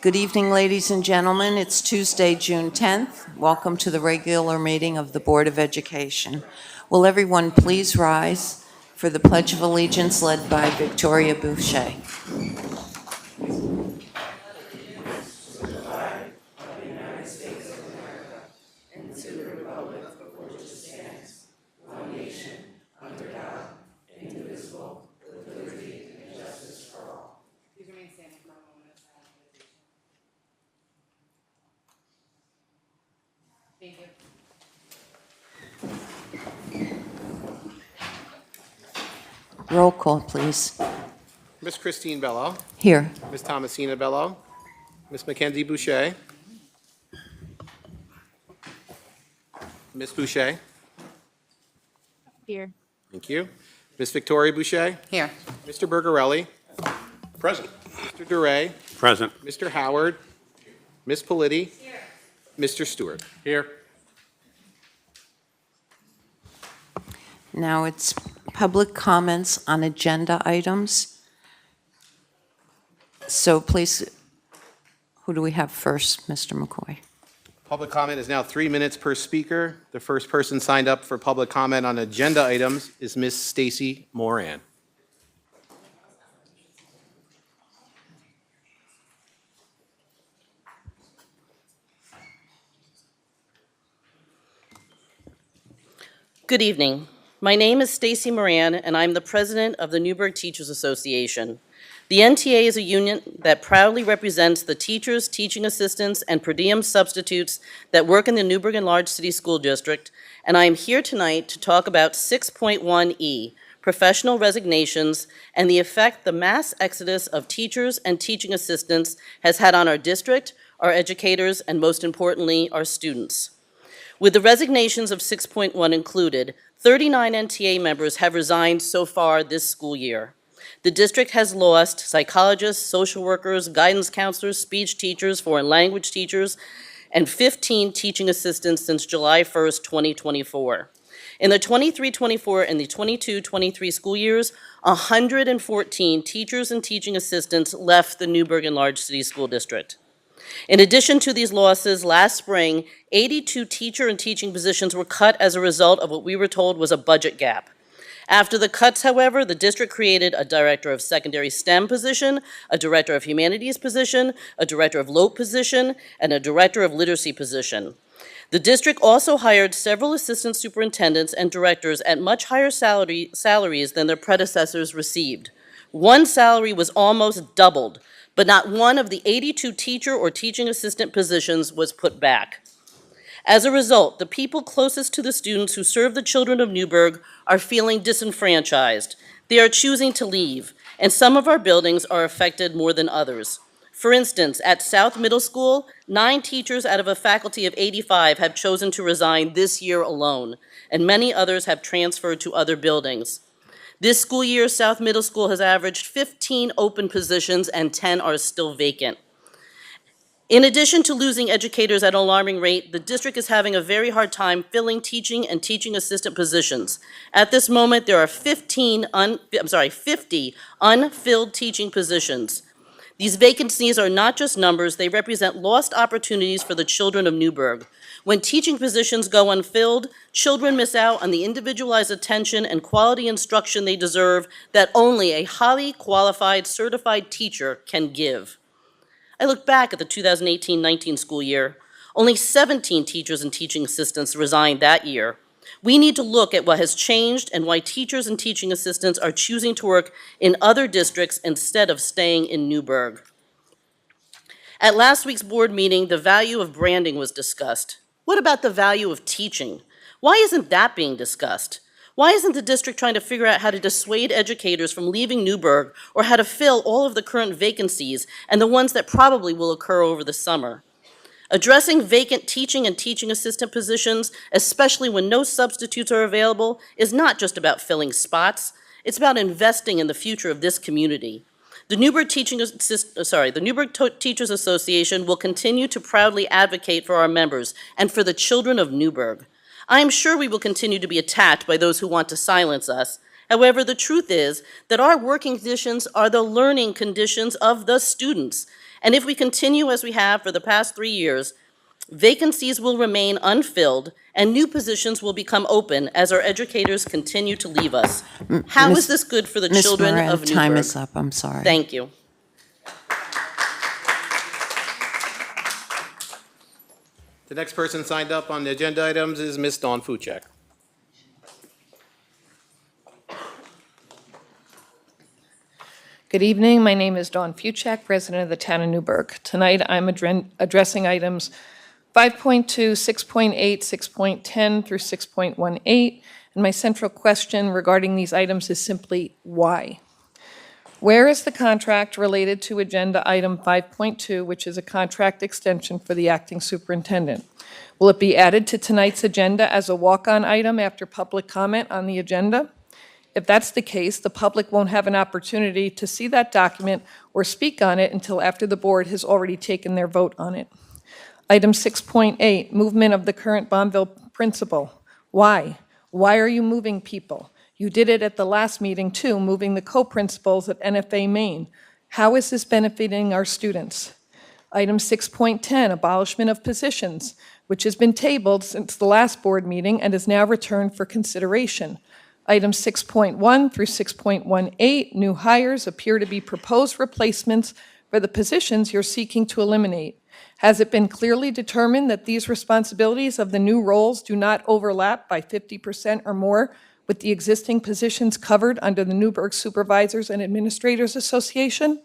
Good evening, ladies and gentlemen. It's Tuesday, June 10th. Welcome to the regular meeting of the Board of Education. Will everyone please rise for the Pledge of Allegiance led by Victoria Boucher. Roll call, please. Ms. Christine Bello. Here. Ms. Thomasina Bello. Ms. Mackenzie Boucher. Ms. Boucher. Here. Thank you. Ms. Victoria Boucher. Here. Mr. Bergarelli. Present. Mr. Duray. Present. Mr. Howard. Ms. Politi. Here. Mr. Stewart. Here. Now it's public comments on agenda items. So please, who do we have first, Mr. McCoy? Public comment is now 3 minutes per speaker. The first person signed up for public comment on agenda items is Ms. Stacy Moran. Good evening. My name is Stacy Moran, and I'm the president of the Newburgh Teachers Association. The NTA is a union that proudly represents the teachers, teaching assistants, and per diem substitutes that work in the Newburgh and Large City School District, and I am here tonight to talk about 6.1E, professional resignations, and the effect the mass exodus of teachers and teaching assistants has had on our district, our educators, and most importantly, our students. With the resignations of 6.1 included, 39 NTA members have resigned so far this school year. The district has lost psychologists, social workers, guidance counselors, speech teachers, foreign language teachers, and 15 teaching assistants since July 1st, 2024. In the 23-24 and the 22-23 school years, 114 teachers and teaching assistants left the Newburgh and Large City School District. In addition to these losses, last spring, 82 teacher and teaching positions were cut as a result of what we were told was a budget gap. After the cuts, however, the district created a director of secondary STEM position, a director of humanities position, a director of LOPE position, and a director of literacy position. The district also hired several assistant superintendents and directors at much higher salaries than their predecessors received. One salary was almost doubled, but not one of the 82 teacher or teaching assistant positions was put back. As a result, the people closest to the students who serve the children of Newburgh are feeling disenfranchised. They are choosing to leave, and some of our buildings are affected more than others. For instance, at South Middle School, 9 teachers out of a faculty of 85 have chosen to resign this year alone, and many others have transferred to other buildings. This school year, South Middle School has averaged 15 open positions and 10 are still vacant. In addition to losing educators at an alarming rate, the district is having a very hard time filling teaching and teaching assistant positions. At this moment, there are 50 unfilled teaching positions. These vacancies are not just numbers, they represent lost opportunities for the children of Newburgh. When teaching positions go unfilled, children miss out on the individualized attention and quality instruction they deserve that only a highly qualified, certified teacher can give. I look back at the 2018-19 school year. Only 17 teachers and teaching assistants resigned that year. We need to look at what has changed and why teachers and teaching assistants are choosing to work in other districts instead of staying in Newburgh. At last week's board meeting, the value of branding was discussed. What about the value of teaching? Why isn't that being discussed? Why isn't the district trying to figure out how to dissuade educators from leaving Newburgh or how to fill all of the current vacancies and the ones that probably will occur over the summer? Addressing vacant teaching and teaching assistant positions, especially when no substitutes are available, is not just about filling spots. It's about investing in the future of this community. The Newburgh Teachers Association will continue to proudly advocate for our members and for the children of Newburgh. I am sure we will continue to be attacked by those who want to silence us. However, the truth is that our working conditions are the learning conditions of the students, And if we continue as we have for the past 3 years, vacancies will remain unfilled and new positions will become open as our educators continue to leave us. How is this good for the Ms. children Moran, of Newburgh? time is up. I'm sorry. Thank you. The next person signed up on the agenda items is Ms. Dawn Fuchek. Good evening. My name is Dawn Fuchek, resident of the town of Newburgh. Tonight, I'm addressing items 5.2, 6.8, 6.10 through 6.18, and my central question regarding these items is simply why? Where is the contract related to agenda item 5.2, which is a contract extension for the acting superintendent? Will it be added to tonight's agenda as a walk-on item after public comment on the agenda? If that's the case, the public won't have an opportunity to see that document or speak on it until after the board has already taken their vote on it. Item 6.8, movement of the current Bonneville principal. Why? Why are you moving people? You did it at the last meeting too, moving the co-principals at NFA Maine. How is this benefiting our students? Item 6.10, abolishment of positions, which has been tabled since the last board meeting and is now returned for consideration. Items 6.1 through 6.18, new hires appear to be proposed replacements for the positions you're seeking to eliminate. Has it been clearly determined that these responsibilities of the new roles do not overlap by 50% or more with the existing positions covered under the Newburgh Supervisors and Administrators Association?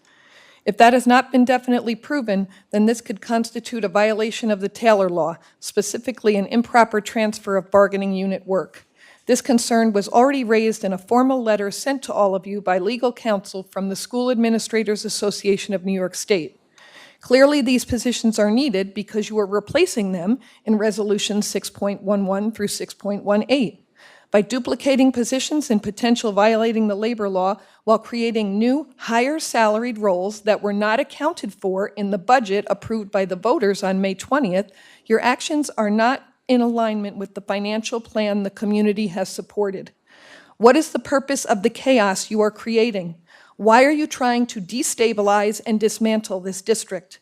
If that has not been definitely proven, then this could constitute a violation of the Taylor Law, specifically an improper transfer of bargaining unit work. This concern was already raised in a formal letter sent to all of you by legal counsel from the School Administrators Association of New York State. Clearly, these positions are needed because you are replacing them in Resolution 6.11 through 6.18. By duplicating positions and potential violating the labor law while creating new, higher salaried roles that were not accounted for in the budget approved by the voters on May 20th, your actions are not in alignment with the financial plan the community has supported. What is the purpose of the chaos you are creating? Why are you trying to destabilize and dismantle this district?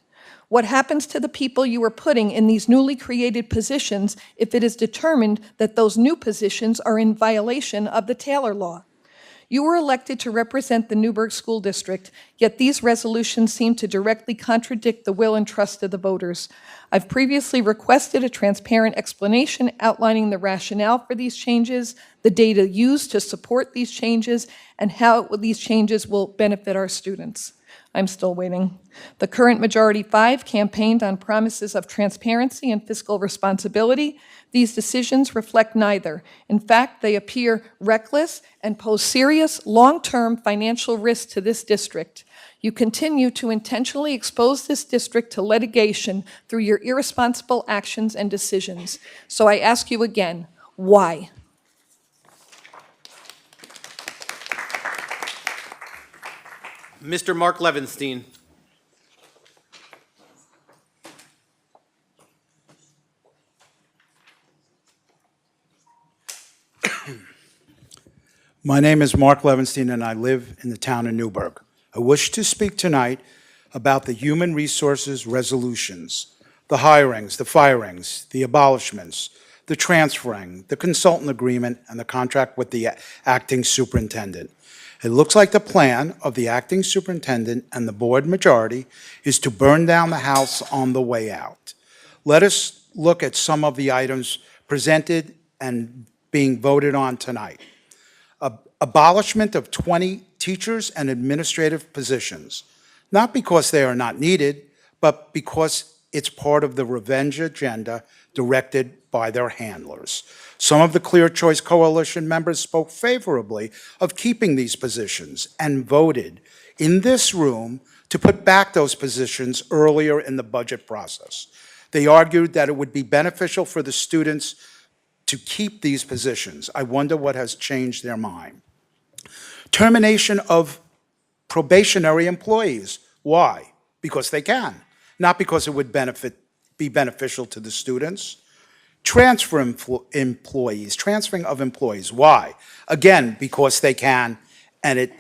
What happens to the people you are putting in these newly created positions if it is determined that those new positions are in violation of the Taylor Law? You were elected to represent the Newburgh School District, yet these resolutions seem to directly contradict the will and trust of the voters. I've previously requested a transparent explanation outlining the rationale for these changes, the data used to support these changes, and how these changes will benefit our students. I'm still waiting. The current Majority 5 campaigned on promises of transparency and fiscal responsibility. These decisions reflect neither. In fact, they appear reckless and pose serious long-term financial risk to this district. You continue to intentionally expose this district to litigation through your irresponsible actions and decisions. So I ask you again, why? Mr. Mark Levinstein. My name is Mark Levinstein, and I live in the town of Newburgh. I wish to speak tonight about the human resources resolutions, the hirings, the firings, the abolishments, the transferring, the consultant agreement, and the contract with the acting superintendent. It looks like the plan of the acting superintendent and the board majority is to burn down the house on the way out. Let us look at some of the items presented and being voted on tonight. Abolishment of 20 teachers and administrative positions, not because they are not needed, but because it's part of the revenge agenda directed by their handlers. Some of the Clear Choice Coalition members spoke favorably of keeping these positions and voted in this room to put back those positions earlier in the budget process. They argued that it would be beneficial for the students to keep these positions. I wonder what has changed their mind. Termination of probationary employees. Why? Because they can, not because it would be beneficial to the students. Transferring of employees. Why? Again, because they can, and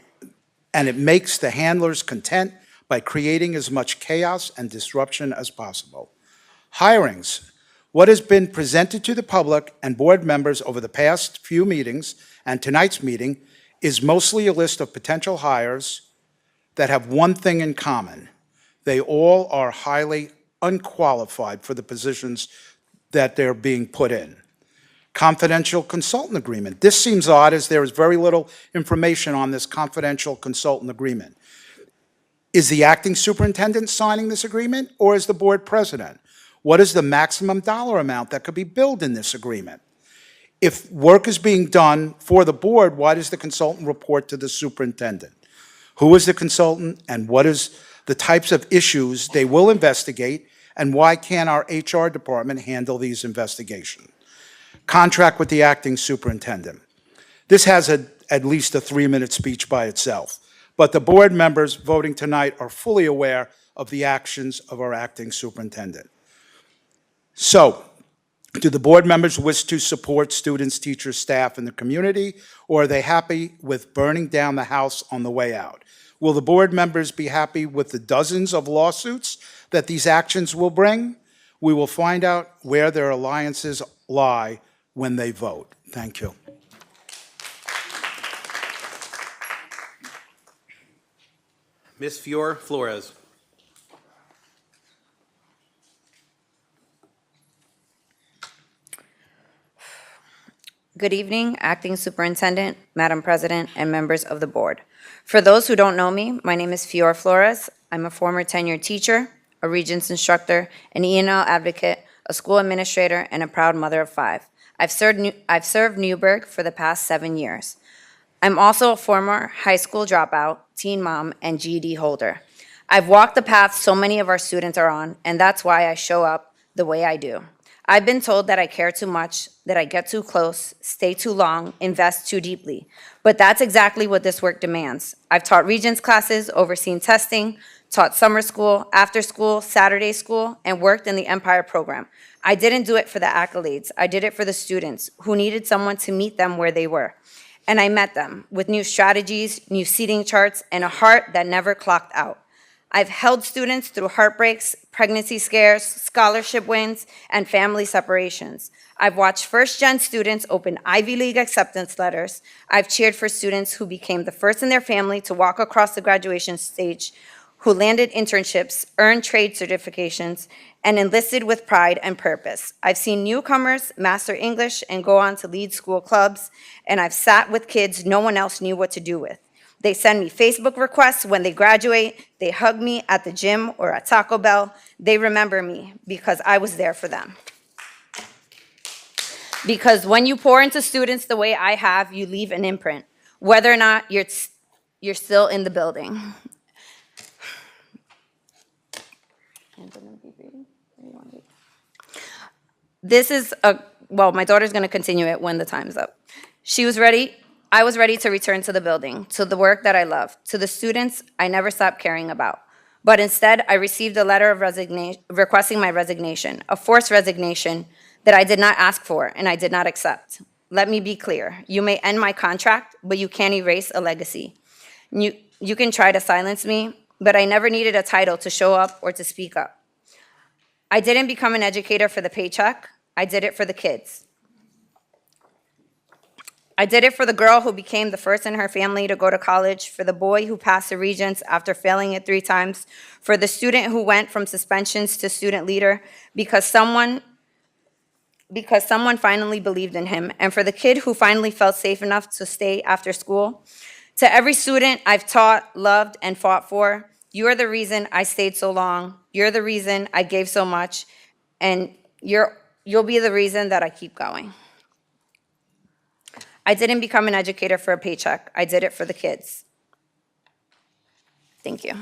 it makes the handlers content by creating as much chaos and disruption as possible. Hirings. What has been presented to the public and board members over the past few meetings and tonight's meeting is mostly a list of potential hires that have one thing in common. They all are highly unqualified for the positions that they're being put in. Confidential consultant agreement. This seems odd as there is very little information on this confidential consultant agreement. Is the acting superintendent signing this agreement, or is the board president? What is the maximum dollar amount that could be billed in this agreement? If work is being done for the board, why does the consultant report to the superintendent? Who is the consultant, and what is the types of issues they will investigate, and why can't our HR department handle these investigations? Contract with the acting superintendent. This has at least a 3-minute speech by itself, but the board members voting tonight are fully aware of the actions of our acting superintendent. So, do the board members wish to support students, teachers, staff, and the community, or are they happy with burning down the house on the way out? Will the board members be happy with the dozens of lawsuits that these actions will bring? We will find out where their alliances lie when they vote. Thank you. Ms. Fiora Flores. Good evening, Acting Superintendent, Madam President, and members of the board. For those who don't know me, my name is Fiora Flores. I'm a former tenured teacher, a Regents instructor, an E&L advocate, a school administrator, and a proud mother of 5. I've served Newburgh for the past 7 years. I'm also a former high school dropout, teen mom, and GED holder. I've walked the path so many of our students are on, and that's why I show up the way I do. I've been told that I care too much, that I get too close, stay too long, invest too deeply. But that's exactly what this work demands. I've taught Regents classes, overseen testing, taught summer school, after school, Saturday school, and worked in the Empire program. I didn't do it for the accolades. I did it for the students who needed someone to meet them where they were. And I met them with new strategies, new seating charts, and a heart that never clocked out. I've held students through heartbreaks, pregnancy scares, scholarship wins, and family separations. I've watched first-gen students open Ivy League acceptance letters. I've cheered for students who became the first in their family to walk across the graduation stage, who landed internships, earned trade certifications, and enlisted with pride and purpose. I've seen newcomers master English and go on to lead school clubs, and I've sat with kids no one else knew what to do with. They send me Facebook requests when they graduate. They hug me at the gym or at Taco Bell. They remember me because I was there for them. Because when you pour into students the way I have, you leave an imprint, whether or not you're still in the building. This is well, my daughter's going to continue it when the time's up. I was ready to return to the building, to the work that I love, to the students I never stopped caring about. But instead, I received a letter of resignation, requesting my resignation, a forced resignation that I did not ask for and I did not accept. Let me be clear. You may end my contract, but you can't erase a legacy. You can try to silence me, but I never needed a title to show up or to speak up. I didn't become an educator for the paycheck. I did it for the kids. I did it for the girl who became the first in her family to go to college, for the boy who passed the Regents after failing it 3 times, for the student who went from suspensions to student leader because someone finally believed in him, and for the kid who finally felt safe enough to stay after school. To every student I've taught, loved, and fought for, you are the reason I stayed so long. You're the reason I gave so much, and you'll be the reason that I keep going. I didn't become an educator for a paycheck. I did it for the kids. Thank you.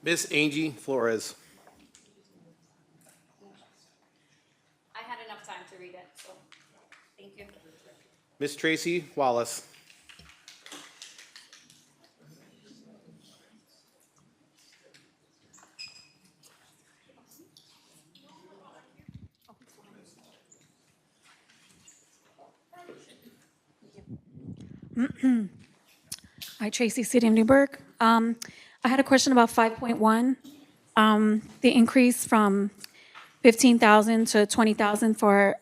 Ms. Angie Flores. I had enough time to read it, so thank you. Ms. Tracy Wallace. Hi, Tracy, City of Newburgh. I had a question about 5.1, the increase from 15,000 to 20,000 for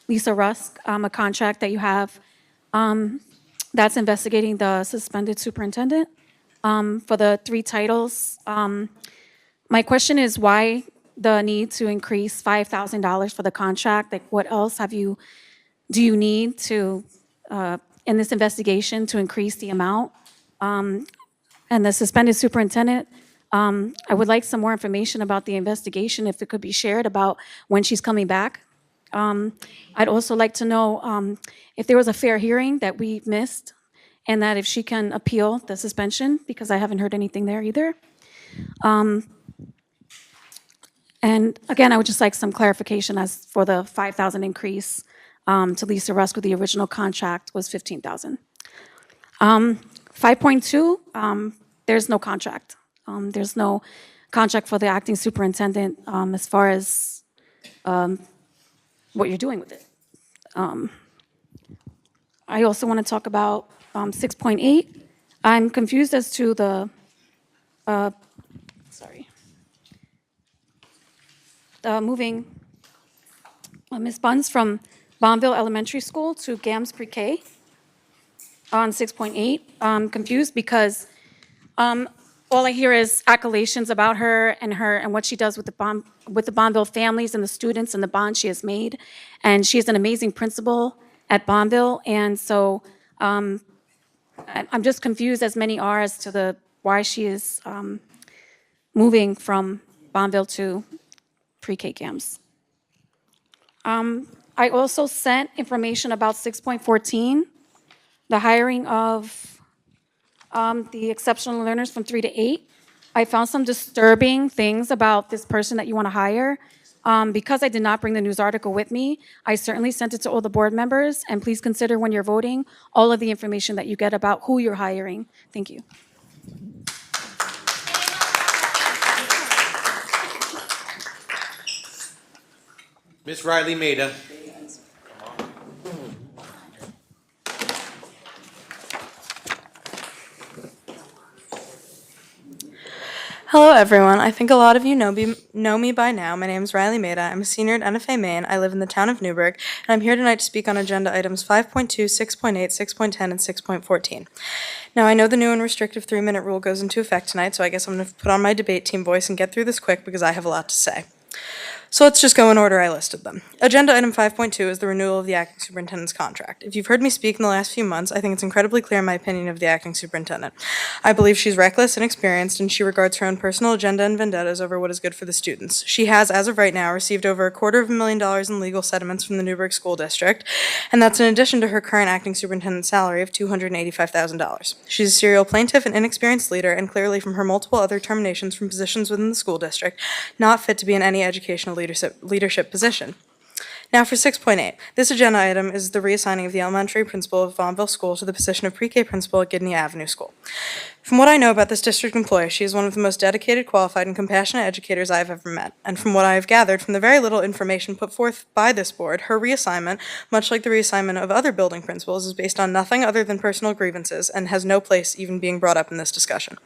Lisa Rusk, a contract that you have that's investigating the suspended superintendent for the 3 titles. My question is why the need to increase $5,000 for the contract? Like, what else do you need to, in this investigation, to increase the amount? And the suspended superintendent, I would like some more information about the investigation, if it could be shared, about when she's coming back. I'd also like to know if there was a fair hearing that we missed, and that if she can appeal the suspension, because I haven't heard anything there either. And again, I would just like some clarification as for the 5,000 increase to Lisa Rusk, with the original contract was 15,000. 5.2, there's no contract. There's no contract for the acting superintendent as far as what you're doing with it. I also want to talk about 6.8. I'm confused as to the, moving Ms. Buns from Bonville Elementary School to GAMS Pre-K on 6.8. I'm confused because all I hear is accolations about her and what she does with the Bonville families and the students and the bond she has made. And she is an amazing principal at Bonville. And so I'm just confused, as many are, as to why she is moving from Bonville to pre-K GAMS. I also sent information about 6.14, the hiring of the exceptional learners from 3 to 8. I found some disturbing things about this person that you want to hire. Because I did not bring the news article with me, I certainly sent it to all the board members, and please consider when you're voting all of the information that you get about who you're hiring. Thank you. Ms. Riley Maida. Hello, everyone. I think a lot of you know me by now. My name is Riley Maida. I'm a senior at NFA Maine. I live in the town of Newburgh, and I'm here tonight to speak on agenda items 5.2, 6.8, 6.10, and 6.14. Now, I know the new and restrictive 3-minute rule goes into effect tonight, so I guess I'm going to put on my debate team voice and get through this quick because I have a lot to say. So let's just go in order I listed them. Agenda item 5.2 is the renewal of the acting superintendent's contract. If you've heard me speak in the last few months, I think it's incredibly clear my opinion of the acting superintendent. I believe she's reckless and inexperienced, and she regards her own personal agenda and vendettas over what is good for the students. She has, as of right now, received over $250,000 in legal settlements from the Newburgh School District, and that's in addition to her current acting superintendent's salary of $285,000. She's a serial plaintiff and inexperienced leader, and clearly from her multiple other terminations from positions within the school district, not fit to be in any educational leadership position. Now for 6.8. This agenda item is the reassigning of the elementary principal of Bonville School to the position of pre-K principal at Gidney Avenue School. From what I know about this district employee, she is one of the most dedicated, qualified, and compassionate educators I have ever met. And from what I have gathered from the very little information put forth by this board, her reassignment, much like the reassignment of other building principals, is based on nothing other than personal grievances and has no place even being brought up in this discussion.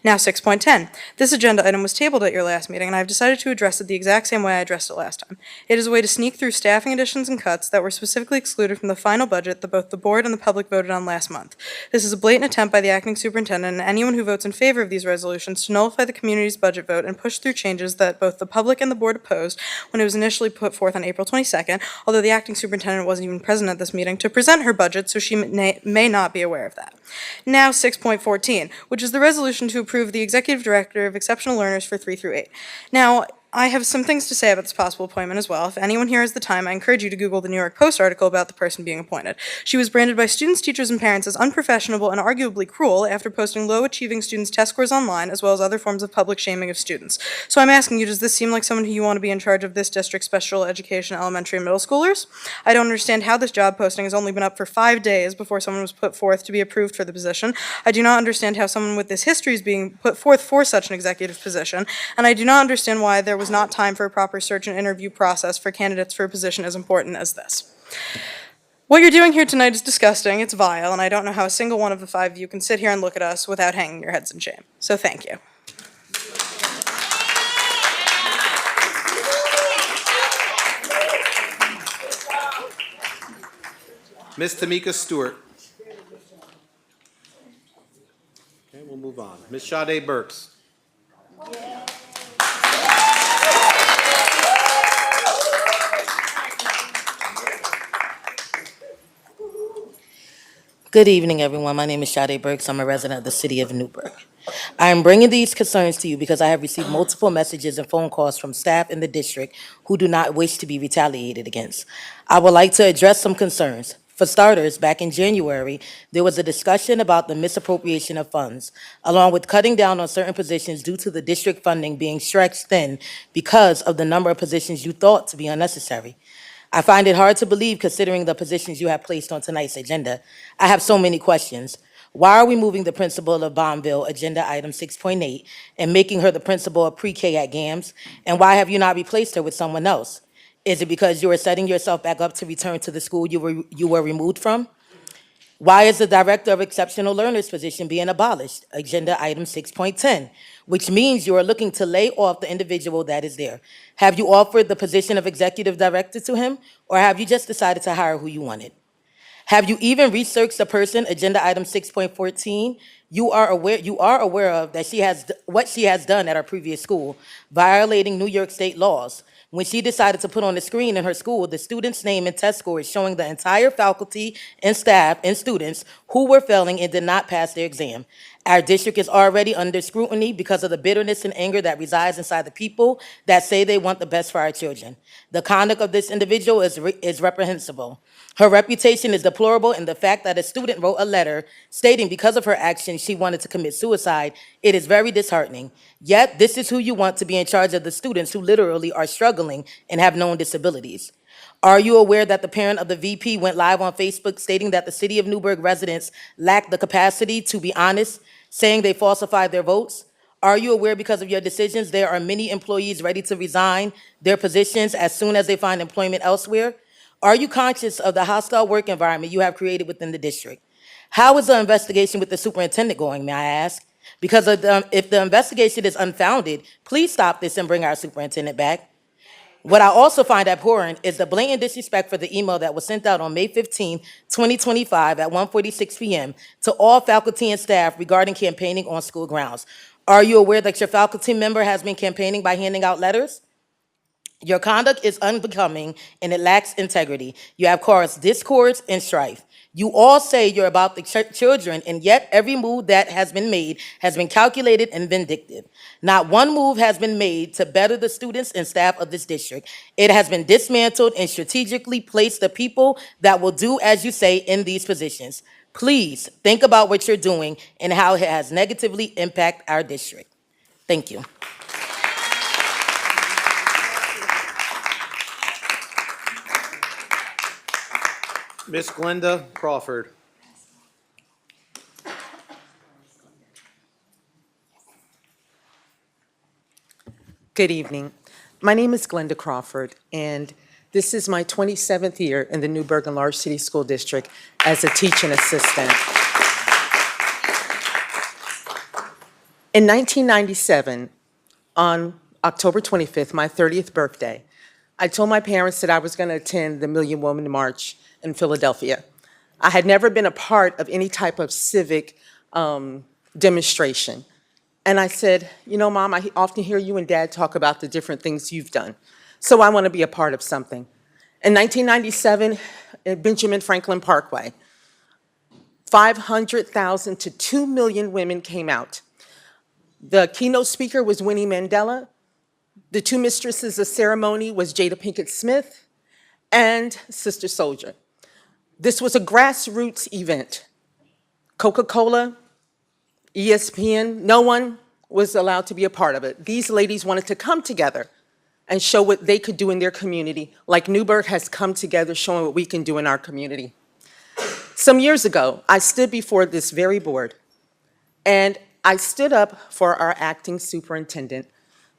Now 6.10. This agenda item was tabled at your last meeting, and I've decided to address it the exact same way I addressed it last time. It is a way to sneak through staffing additions and cuts that were specifically excluded from the final budget that both the board and the public voted on last month. This is a blatant attempt by the acting superintendent and anyone who votes in favor of these resolutions to nullify the community's budget vote and push through changes that both the public and the board opposed when it was initially put forth on April 22nd, although the acting superintendent wasn't even present at this meeting to present her budget, so she may not be aware of that. Now 6.14, which is the resolution to approve the executive director of exceptional learners for 3 through 8. Now, I have some things to say about this possible appointment as well. If anyone here has the time, I encourage you to Google the New York Post article about the person being appointed. She was branded by students, teachers, and parents as unprofessional and arguably cruel after posting low-achieving students' test scores online, as well as other forms of public shaming of students. So I'm asking you, does this seem like someone who you want to be in charge of this district's special education elementary and middle schoolers? I don't understand how this job posting has only been up for 5 days before someone was put forth to be approved for the position. I do not understand how someone with this history is being put forth for such an executive position, and I do not understand why there was not time for a proper search and interview process for candidates for a position as important as this. What you're doing here tonight is disgusting, it's vile, and I don't know how a single one of the five of you can sit here and look at us without hanging your heads in shame. So thank you. Ms. Tamika Stewart. Okay, we'll move on. Ms. Sade Burks. Good evening, everyone. My name is Sade Burks. I'm a resident of the city of Newburgh. I am bringing these concerns to you because I have received multiple messages and phone calls from staff in the district who do not wish to be retaliated against. I would like to address some concerns. For starters, back in January, there was a discussion about the misappropriation of funds, along with cutting down on certain positions due to the district funding being stretched thin because of the number of positions you thought to be unnecessary. I find it hard to believe considering the positions you have placed on tonight's agenda. I have so many questions. Why are we moving the principal of Bonneville, agenda item 6.8, and making her the principal of pre-K at GAMS? And why have you not replaced her with someone else? Is it because you are setting yourself back up to return to the school you were removed from? Why is the Director of Exceptional Learners position being abolished? Agenda item 6.10, which means you are looking to lay off the individual that is there. Have you offered the position of Executive Director to him, or have you just decided to hire who you wanted? Have you even researched the person, agenda item 6.14, you are aware of that what she has done at her previous school, violating New York State laws? When she decided to put on the screen in her school the student's name and test scores showing the entire faculty and staff and students who were failing and did not pass their exam. Our district is already under scrutiny because of the bitterness and anger that resides inside the people that say they want the best for our children. The conduct of this individual is reprehensible. Her reputation is deplorable, and the fact that a student wrote a letter stating because of her actions she wanted to commit suicide, it is very disheartening. Yet, this is who you want to be in charge of the students who literally are struggling and have known disabilities. Are you aware that the parent of the VP went live on Facebook stating that the city of Newburgh residents lack the capacity to be honest, saying they falsified their votes? Are you aware because of your decisions there are many employees ready to resign their positions as soon as they find employment elsewhere? Are you conscious of the hostile work environment you have created within the district? How is the investigation with the superintendent going, may I ask? Because if the investigation is unfounded, please stop this and bring our superintendent back. What I also find abhorrent is the blatant disrespect for the email that was sent out on May 15, 2025 at 1:46 p.m. to all faculty and staff regarding campaigning on school grounds. Are you aware that your faculty member has been campaigning by handing out letters? Your conduct is unbecoming and it lacks integrity. You have caused discords and strife. You all say you're about the children, and yet every move that has been made has been calculated and vindictive. Not one move has been made to better the students and staff of this district. It has been dismantled and strategically placed the people that will do as you say in these positions. Please think about what you're doing and how it has negatively impacted our district. Thank you. Ms. Glenda Crawford. Good evening. My name is Glenda Crawford, and this is my 27th year in the Newburgh and Large City School District as a teaching assistant. In 1997, on October 25th, my 30th birthday, I told my parents that I was going to attend the Million Woman March in Philadelphia. I had never been a part of any type of civic demonstration. And I said, you know, Mom, I often hear you and Dad talk about the different things you've done. So I want to be a part of something. In 1997, at Benjamin Franklin Parkway, 500,000 to 2 million women came out. The keynote speaker was Winnie Mandela. The two mistresses of ceremony was Jada Pinkett Smith and Sister Soldier. This was a grassroots event. Coca-Cola, ESPN, no one was allowed to be a part of it. These ladies wanted to come together and show what they could do in their community, like Newburgh has come together showing what we can do in our community. Some years ago, I stood before this very board, and I stood up for our acting superintendent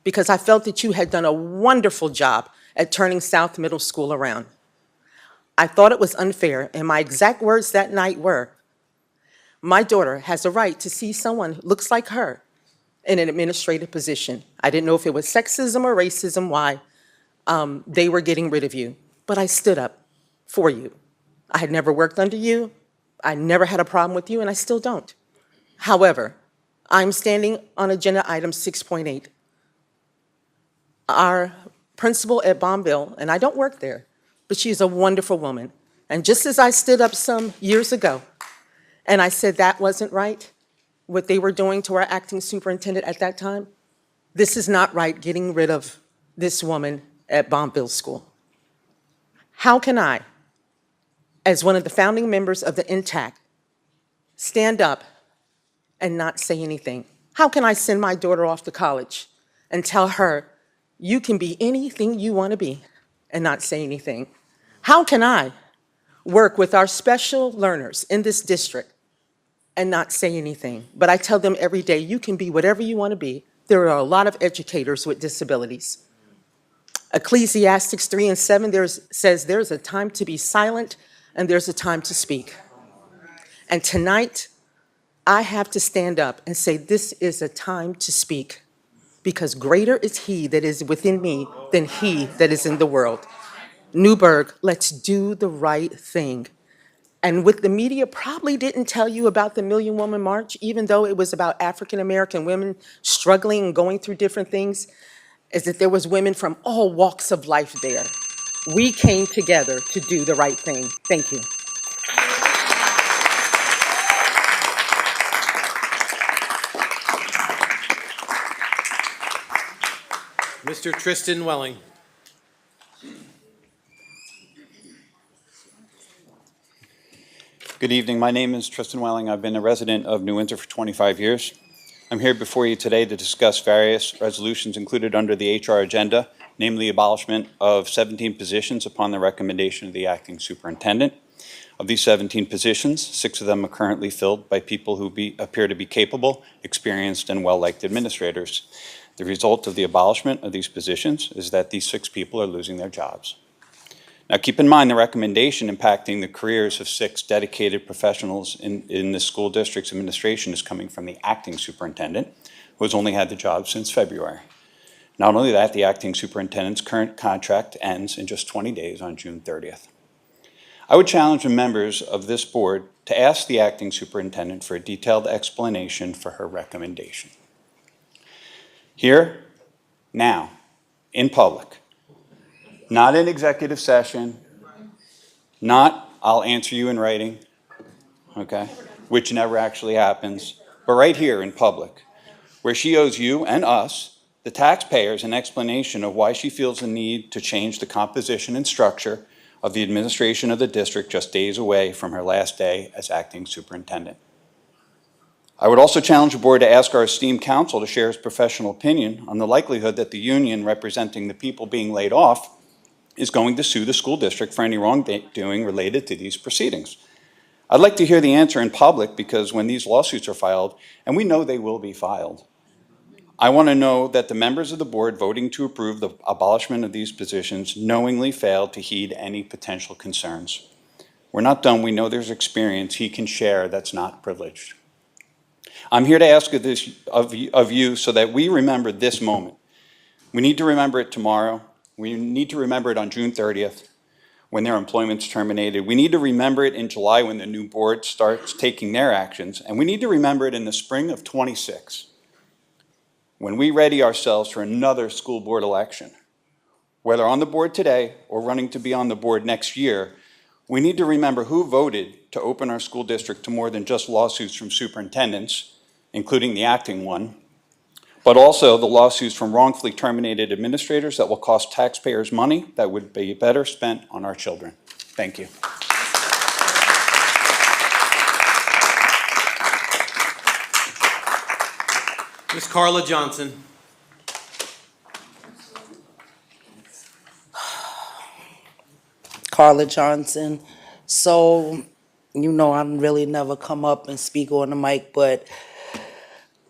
because I felt that you had done a wonderful job at turning South Middle School around. I thought it was unfair, and my exact words that night were, my daughter has a right to see someone who looks like her in an administrative position. I didn't know if it was sexism or racism why they were getting rid of you, but I stood up for you. I had never worked under you. I never had a problem with you, and I still don't. However, I'm standing on agenda item 6.8. Our principal at Bombville, and I don't work there, but she's a wonderful woman. And just as I stood up some years ago, and I said that wasn't right, what they were doing to our acting superintendent at that time, this is not right, getting rid of this woman at Bombville School. How can I, as one of the founding members of the NTAC, stand up and not say anything? How can I send my daughter off to college and tell her, you can be anything you want to be, and not say anything? How can I work with our special learners in this district and not say anything? But I tell them every day, you can be whatever you want to be. There are a lot of educators with disabilities. Ecclesiastes 3:7 says there's a time to be silent and there's a time to speak. And tonight, I have to stand up and say this is a time to speak, because greater is he that is within me than he that is in the world. Newburgh, let's do the right thing. And what the media probably didn't tell you about the Million Woman March, even though it was about African-American women struggling and going through different things, is that there was women from all walks of life there. We came together to do the right thing. Thank you. Mr. Tristan Welling. Good evening. My name is Tristan Welling. I've been a resident of New Windsor for 25 years. I'm here before you today to discuss various resolutions included under the HR agenda, namely the abolishment of 17 positions upon the recommendation of the acting superintendent. Of these 17 positions, 6 of them are currently filled by people who appear to be capable, experienced, and well-liked administrators. The result of the abolishment of these positions is that these 6 people are losing their jobs. Now, keep in mind the recommendation impacting the careers of 6 dedicated professionals in the school district's administration is coming from the acting superintendent, who has only had the job since February. Not only that, the acting superintendent's current contract ends in just 20 days on June 30th. I would challenge the members of this board to ask the acting superintendent for a detailed explanation for her recommendation. Here, now, in public. Not in executive session, not I'll answer you in writing, okay, which never actually happens, but right here in public, where she owes you and us, the taxpayers, an explanation of why she feels the need to change the composition and structure of the administration of the district just days away from her last day as acting superintendent. I would also challenge the board to ask our esteemed counsel to share his professional opinion on the likelihood that the union representing the people being laid off is going to sue the school district for any wrongdoing related to these proceedings. I'd like to hear the answer in public, because when these lawsuits are filed, and we know they will be filed, I want to know that the members of the board voting to approve the abolishment of these positions knowingly failed to heed any potential concerns. We're not done. We know there's experience he can share that's not privileged. I'm here to ask of you so that we remember this moment. We need to remember it tomorrow. We need to remember it on June 30th when their employment's terminated. We need to remember it in July when the new board starts taking their actions. And we need to remember it in the spring of '26 when we ready ourselves for another school board election. Whether on the board today or running to be on the board next year, we need to remember who voted to open our school district to more than just lawsuits from superintendents, including the acting one, but also the lawsuits from wrongfully terminated administrators that will cost taxpayers money that would be better spent on our children. Thank you. Ms. Carla Johnson. Carla Johnson. So, you know, I really never come up and speak on the mic, but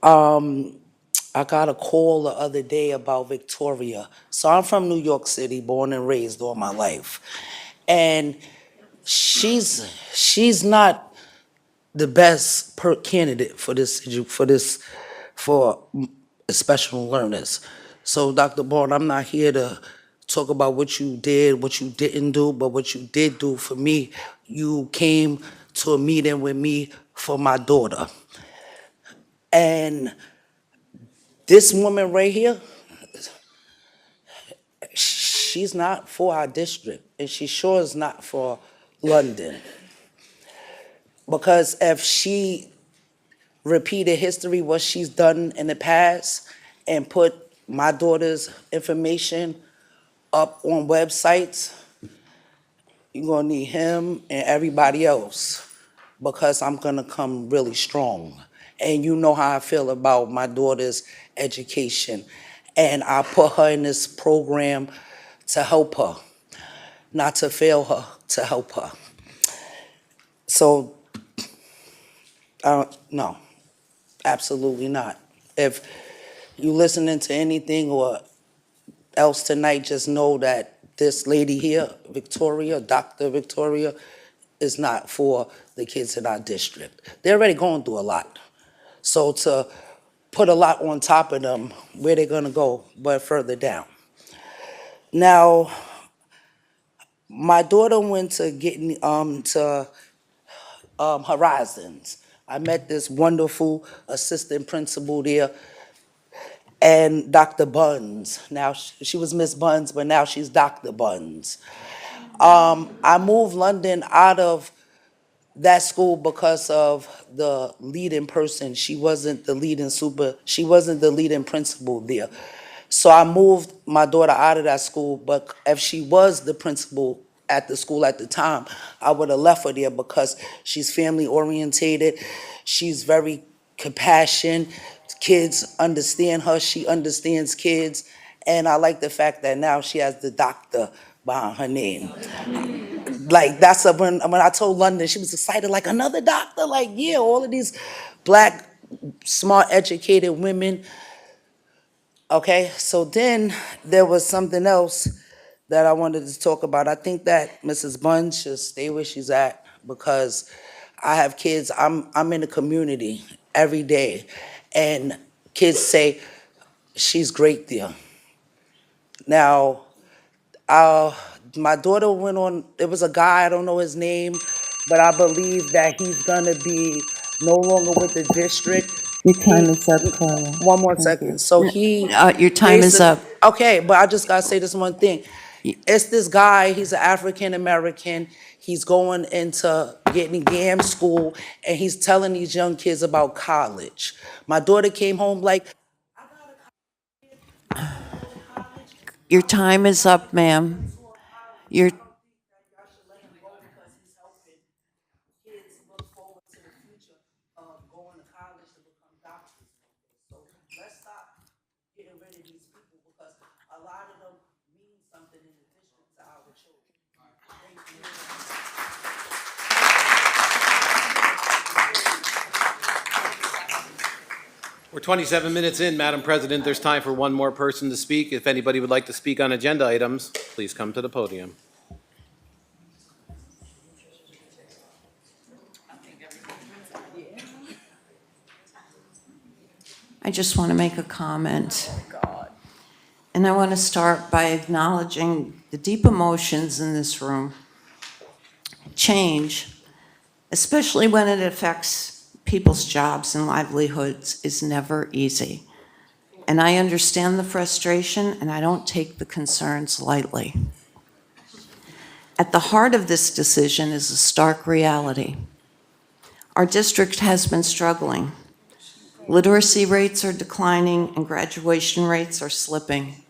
I got a call the other day about Victoria. So I'm from New York City, born and raised all my life. And she's not the best candidate for for special learners. So, Dr. Bourne, I'm not here to talk about what you did, what you didn't do, but what you did do for me. You came to a meeting with me for my daughter. And this woman right here, she's not for our district, and she sure is not for London. Because if she repeated history, what she's done in the past, and put my daughter's information up on websites, you're gonna need him and everybody else, because I'm gonna come really strong. And you know how I feel about my daughter's education. And I put her in this program to help her, not to fail her, to help her. So, no, absolutely not. If you listening to anything or else tonight, just know that this lady here, Victoria, Dr. Victoria, is not for the kids in our district. They're already going through a lot. So to put a lot on top of them, where they're gonna go, but further down. Now, my daughter went to Horizons. I met this wonderful assistant principal there, and Dr. Buns. Now, she was Miss Buns, but now she's Dr. Buns. I moved London out of that school because of the leading person. She wasn't the leading principal there. So I moved my daughter out of that school, but if she was the principal at the school at the time, I would have left her there because she's family orientated. She's very compassionate. Kids understand her. She understands kids. And I like the fact that now she has the doctor behind her name. Like, that's when I told London, she was excited, like, another doctor? Like, yeah, all of these black, smart, educated women. Okay, so then there was something else that I wanted to talk about. I think that Mrs. Bunn should stay where she's at, because I have kids, I'm in the community every day, and kids say, she's great there. Now, my daughter went on, there was a guy, I don't know his name, but I believe that he's gonna be no longer with the district. Your time is up, Carla. One more second. So he. Your time is up. Okay, but I just gotta say this one thing. It's this guy, he's an African American. He's going into getting GAM school, and he's telling these young kids about college. My daughter came home like, Your time is up, ma'am. Your We're 27 minutes in, Madam President. There's time for one more person to speak. If anybody would like to speak on agenda items, please come to the podium. I just want to make a comment. And I want to start by acknowledging the deep emotions in this room. Change, especially when it affects people's jobs and livelihoods, is never easy. And I understand the frustration, and I don't take the concerns lightly. At the heart of this decision is a stark reality. Our district has been struggling. Literacy rates are declining and graduation rates are slipping.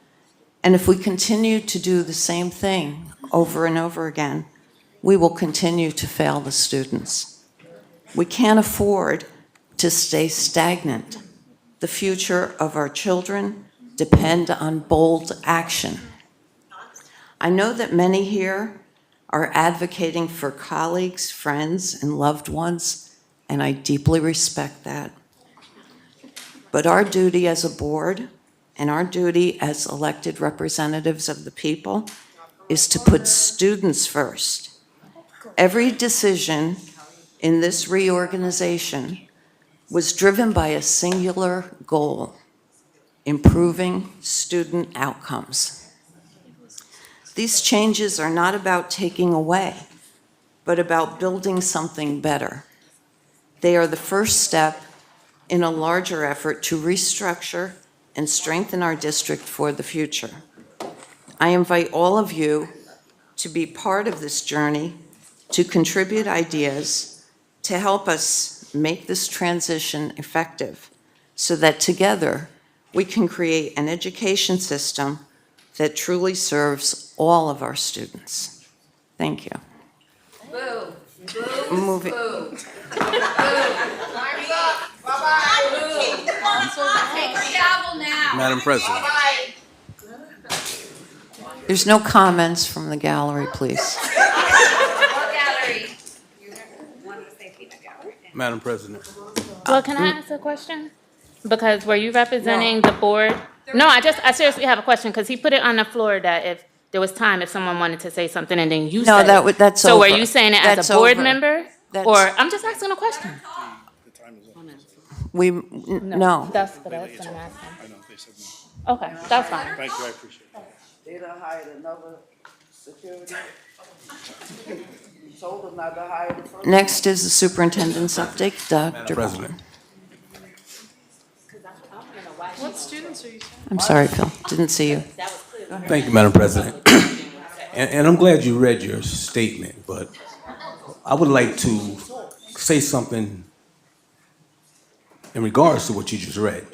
And if we continue to do the same thing over and over again, we will continue to fail the students. We can't afford to stay stagnant. The future of our children depend on bold action. I know that many here are advocating for colleagues, friends, and loved ones, and I deeply respect that. But our duty as a board and our duty as elected representatives of the people is to put students first. Every decision in this reorganization was driven by a singular goal: improving student outcomes. These changes are not about taking away, but about building something better. They are the first step in a larger effort to restructure and strengthen our district for the future. I invite all of you to be part of this journey, to contribute ideas, to help us make this transition effective, so that together we can create an education system that truly serves all of our students. Thank you. Boo. Moving. Take a gavel now. Madam President. There's no comments from the gallery, please. Madam President. Well, can I ask a question? Because were you representing the board? No, I seriously have a question, because he put it on the floor that if there was time, if someone wanted to say something, and then you No, said it. that's So over. were you saying it That's as a board over. member? That's- Or, I'm just asking a question. No. That's what I was gonna ask him. Okay, that's fine. Thank you, I appreciate it. They done hired another security. Told them not to hire the first. Next is the superintendent's update, Dr. President. What students are you? I'm sorry, Phil, didn't see you. Thank you, Madam President. And I'm glad you read your statement, but I would like to say something in regards to what you just read.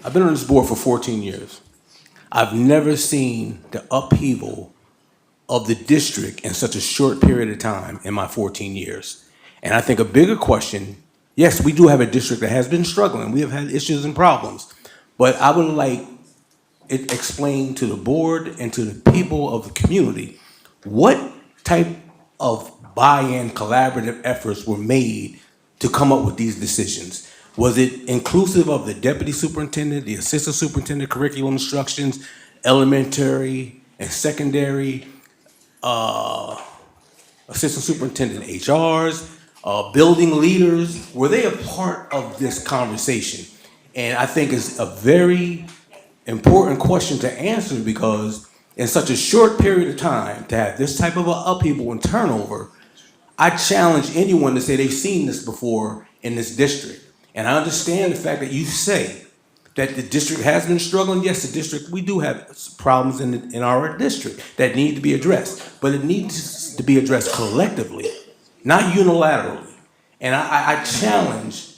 I've been on this board for 14 years. I've never seen the upheaval of the district in such a short period of time in my 14 years. And I think a bigger question, yes, we do have a district that has been struggling. We have had issues and problems. But I would like it explained to the board and to the people of the community what type of buy-in collaborative efforts were made to come up with these decisions. Was it inclusive of the deputy superintendent, the assistant superintendent, curriculum instructions, elementary and secondary, assistant superintendent HRs, building leaders? Were they a part of this conversation? And I think it's a very important question to answer, because in such a short period of time to have this type of an upheaval and turnover, I challenge anyone to say they've seen this before in this district. And I understand the fact that you say that the district has been struggling. Yes, the district, we do have problems in our district that need to be addressed, but it needs to be addressed collectively, not unilaterally. And I challenge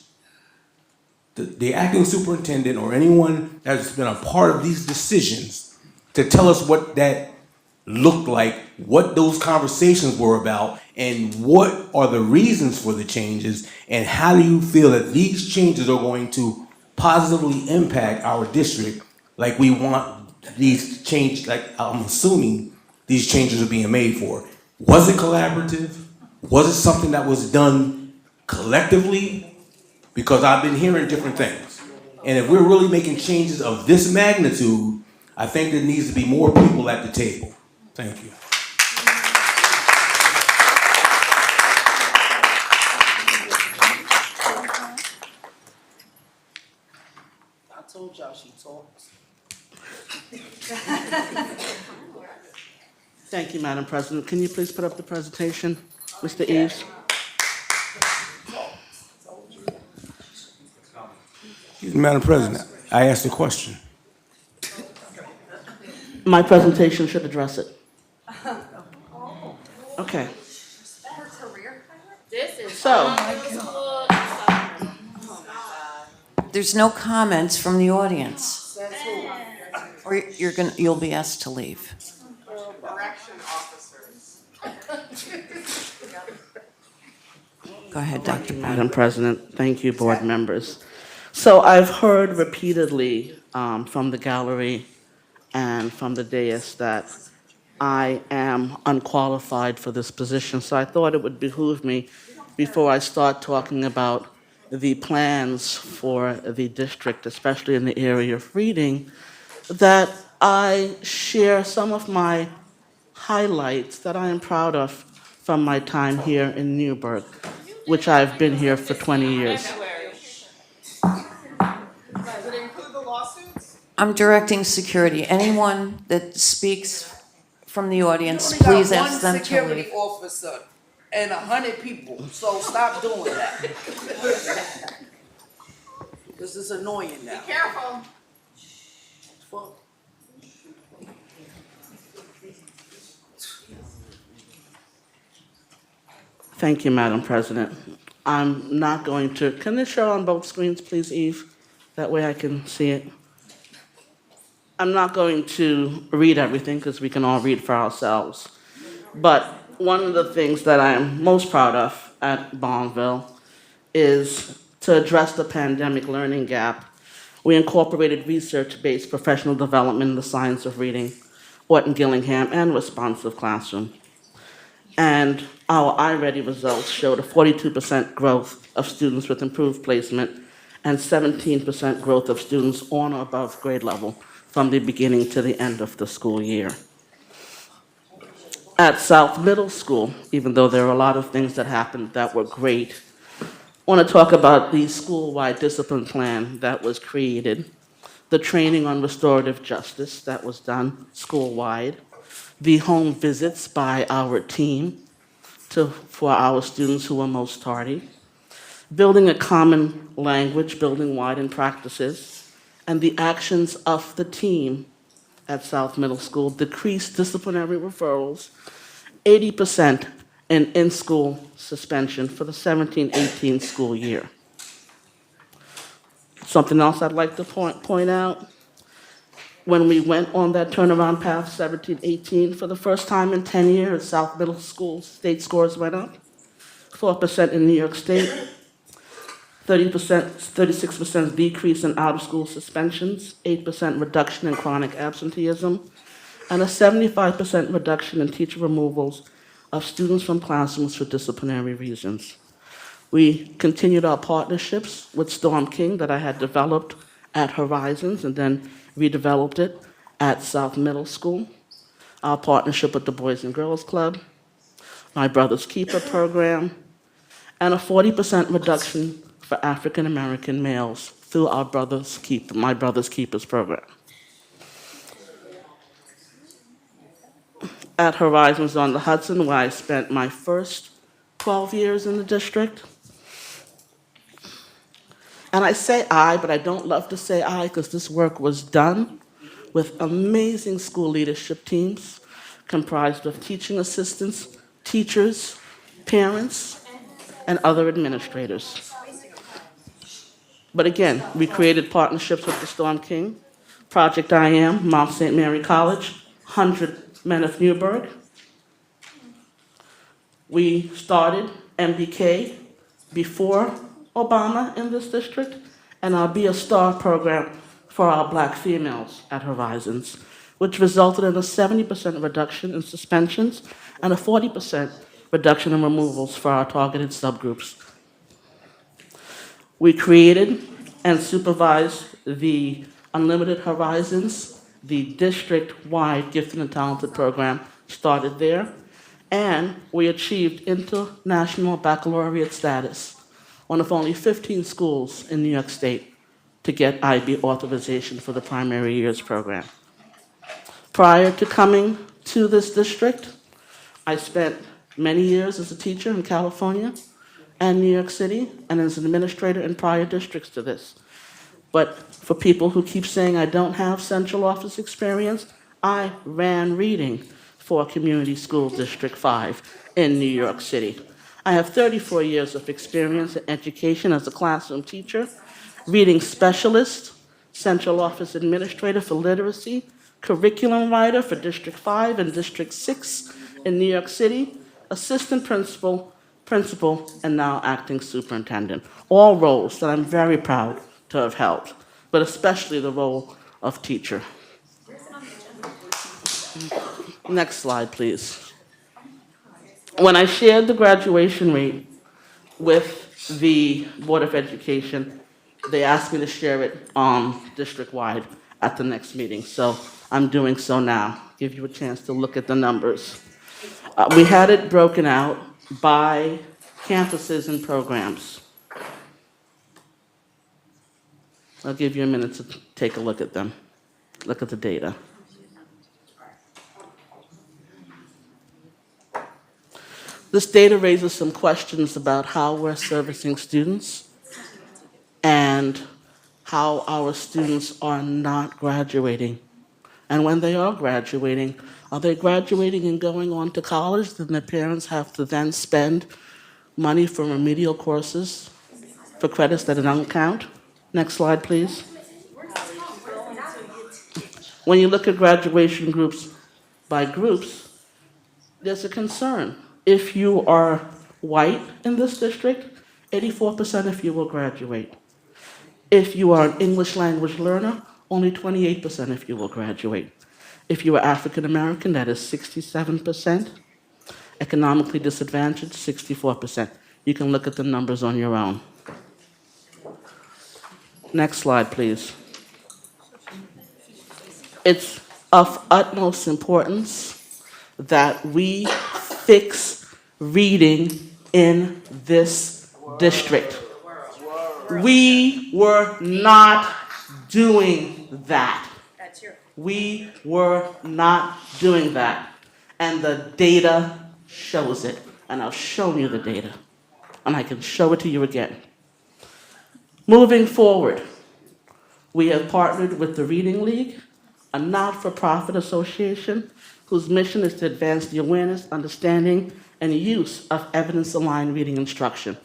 the acting superintendent or anyone that's been a part of these decisions to tell us what that looked like, what those conversations were about, and what are the reasons for the changes, and how do you feel that these changes are going to positively impact our district like we want these change, like I'm assuming these changes are being made for. Was it collaborative? Was it something that was done collectively? Because I've been hearing different things. And if we're really making changes of this magnitude, I think there needs to be more people at the table. Thank you. I told y'all she talks. Thank you, Madam President. Can you please put up the presentation, Mr. Eves? Madam President, I asked a question. My presentation should address it. Okay. This is. So, There's no comments from the audience. Or you'll be asked to leave. Go ahead, Dr. Madam President, thank you, board members. So I've heard repeatedly from the gallery and from the dais that I am unqualified for this position. So I thought it would behoove me, before I start talking about the plans for the district, especially in the area of reading, that I share some of my highlights that I am proud of from my time here in Newburgh, which I've been here for 20 years. I'm directing security. Anyone that speaks from the audience, please ask them to leave. We only got one security officer and 100 people, so stop doing that. This is annoying now. Be careful. Thank you, Madam President. I'm not going to, can this show on both screens, please, Eve? That way I can see it. I'm not going to read everything because we can all read for ourselves. But one of the things that I'm most proud of at Bonneville is to address the pandemic learning gap. We incorporated research-based professional development in the science of reading, Orton Gillingham, and responsive classroom. And our iReady results showed a 42% growth of students with improved placement and 17% growth of students on or above grade level from the beginning to the end of the school year. At South Middle School, even though there are a lot of things that happened that were great, I want to talk about the school-wide discipline plan that was created, the training on restorative justice that was done school-wide, the home visits by our team for our students who were most tardy, building a common language, building wide in practices, and the actions of the team at South Middle School decreased disciplinary referrals, 80% in-school suspension for the 17-18 school year. Something else I'd like to point out, when we went on that turnaround path, 17-18, for the first time in 10 years, South Middle School state scores went up, 4% in New York State, 36% decrease in out-of-school suspensions, 8% reduction in chronic absenteeism, and a 75% reduction in teacher removals of students from classrooms for disciplinary reasons. We continued our partnerships with Storm King that I had developed at Horizons and then redeveloped it at South Middle School, our partnership with the Boys and Girls Club, My Brother's Keeper program, and a 40% reduction for African American males through our My Brother's Keepers program. At Horizons on the Hudson, where I spent my first 12 years in the district. And I say I, but I don't love to say I because this work was done with amazing school leadership teams comprised of teaching assistants, teachers, parents, and other administrators. But again, we created partnerships with the Storm King, Project I Am, Mount St. Mary College, 100 Men of Newburgh. We started MBK before Obama in this district, and our Be a Star program for our Black females at Horizons, which resulted in a 70% reduction in suspensions and a 40% reduction in removals for our targeted subgroups. We created and supervised the Unlimited Horizons, the district-wide Gifted and Talented program started there, and we achieved international baccalaureate status, one of only 15 schools in New York State to get IB authorization for the primary years program. Prior to coming to this district, I spent many years as a teacher in California and New York City, and as an administrator in prior districts to this. But for people who keep saying I don't have central office experience, I ran reading for Community School District 5 in New York City. I have 34 years of experience in education as a classroom teacher, reading specialist, central office administrator for literacy, curriculum writer for District 5 and District 6 in New York City, assistant principal, and now acting superintendent. All roles that I'm very proud to have held, but especially the role of teacher. Next slide, please. When I shared the graduation rate with the Board of Education, they asked me to share it district-wide at the next meeting, so I'm doing so now. Give you a chance to look at the numbers. We had it broken out by campuses and programs. I'll give you a minute to take a look at them. Look at the data. This data raises some questions about how we're servicing students and how our students are not graduating. And when they are graduating and going on to college? Then their parents have to then spend money for remedial courses for credits that don't count. Next slide, please. When you look at graduation groups by groups, there's a concern. If you are white in this district, 84% of you will graduate. If you are an English language learner, only 28% of you will graduate. If you are African American, that is 67%. Economically disadvantaged, 64%. You can look at the numbers on your own. Next slide, please. It's of utmost importance that we fix reading in this district. We were not doing that. We were not doing that. And the data shows it. And I've shown you the data. And I can show it to you again. Moving forward, we have partnered with the Reading League, a not-for-profit association whose mission is to advance the awareness, understanding, and use of evidence-aligned reading instruction.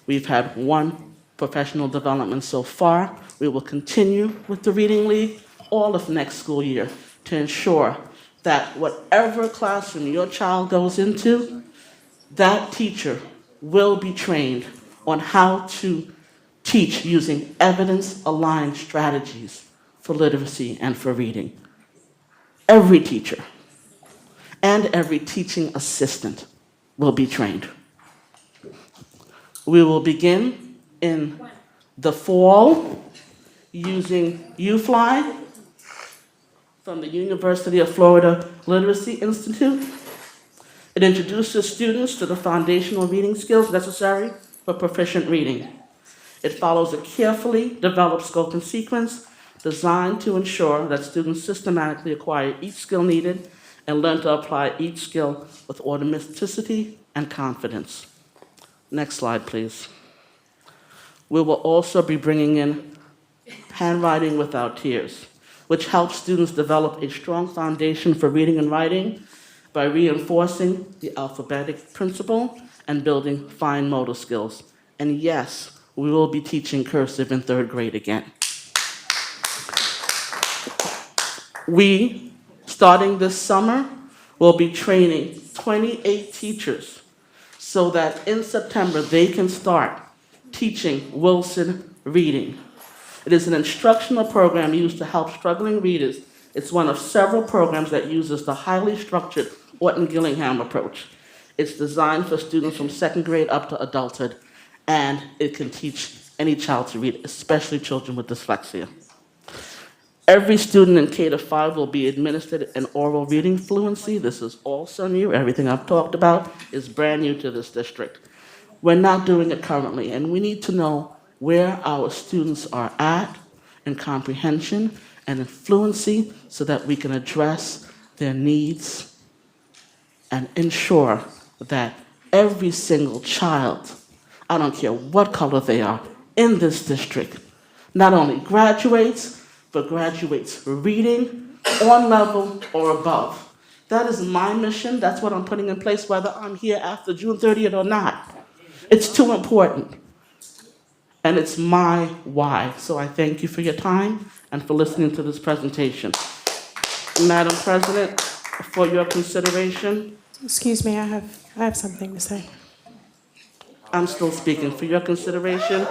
We've had one professional development so far. We will continue with the Reading League all of next school year to ensure that whatever classroom your child goes into, that teacher will be trained on how to teach using evidence-aligned strategies for literacy and for reading. Every teacher and every teaching assistant will be trained. We will begin in the fall using UFly from the University of Florida Literacy Institute. It introduces students to the foundational reading skills necessary for proficient reading. It follows a carefully developed scope and sequence designed to ensure that students systematically acquire each skill needed and learn to apply each skill with automaticity and confidence. Next slide, please. We will also be bringing in Handwriting Without Tears, which helps students develop a strong foundation for reading and writing by reinforcing the alphabetic principle and building fine motor skills. And yes, we will be teaching cursive in 3rd grade again. We, starting this summer, will be training 28 teachers so that in September they can start teaching Wilson reading. It is an instructional program used to help struggling readers. It's one of several programs that uses the highly structured Orton-Gillingham approach. It's designed for students from 2nd grade up to adulthood, and it can teach any child to read, especially children with dyslexia. Every student in K-5 will be administered an oral reading fluency. This is also new. Everything I've talked about is brand new to this district. We're not doing it currently, and we need to know where our students are at in comprehension and in fluency so that we can address their needs and ensure that every single child, I don't care what color they are, in this district, not only graduates, but graduates reading on level or above. That is my mission. That's what I'm putting in place, whether I'm here after June 30th or not. It's too important. And it's my why. So I thank you for your time and for listening to this presentation. Madam President, for your consideration. Excuse me, I have something to say. I'm still speaking. For your consideration,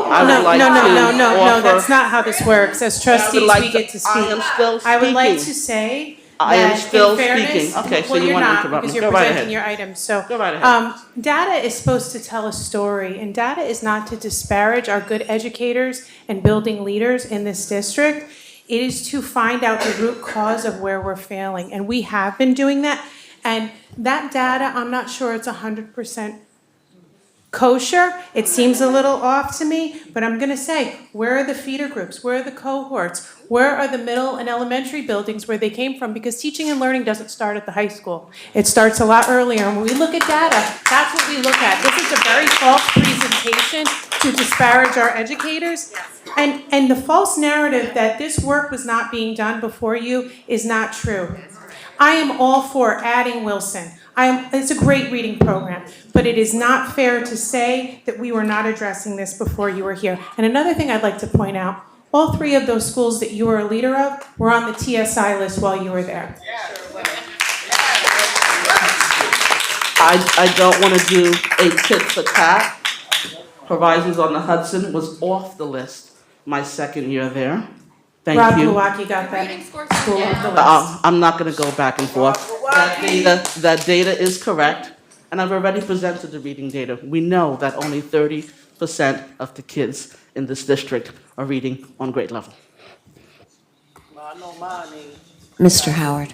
No, that's not how this works. As trustees, we get to speak. I am still speaking. I would like to say I am that still in fairness, speaking. Okay, so well, you you're want to not, interrupt because me. you're Go right presenting ahead. your items. So, Go right ahead. data is supposed to tell a story, and data is not to disparage our good educators and building leaders in this district. It is to find out the root cause of where we're failing, and we have been doing that. And that data, I'm not sure it's 100% kosher. It seems a little off to me, but I'm going to say, where are the feeder groups? Where are the cohorts? Where are the middle and elementary buildings where they came from? Because teaching and learning doesn't start at the high school. It starts a lot earlier. And when we look at data, that's what we look at. This is a very false presentation to disparage our educators. And the false narrative that this work was not being done before you is not true. I am all for adding Wilson. It's a great reading program, but it is not fair to say that we were not addressing this before you were here. And another thing I'd like to point out, all 3 of those schools that you were a leader of were on the TSI list while you were there. I don't want to do a tit for tat. Provisos on the Hudson was off the list my second year there. Thank you. Rob Kulaki got that school off the list. I'm not going to go back and forth. That data is correct, and I've already presented the reading data. We know that only 30% of the kids in this district are reading on grade level. Mr. Howard.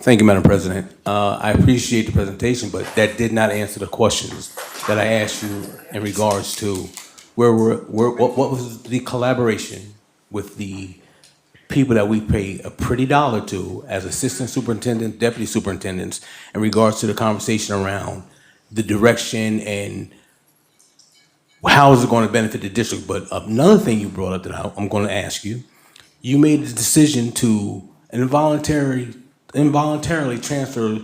Thank you, Madam President. I appreciate the presentation, but that did not answer the questions that I asked you in regards to what was the collaboration with the people that we pay a pretty dollar to as assistant superintendent, deputy superintendents, in regards to the conversation around the direction and how is it going to benefit the district. But another thing you brought up that I'm going to ask you, you made the decision to involuntarily transfer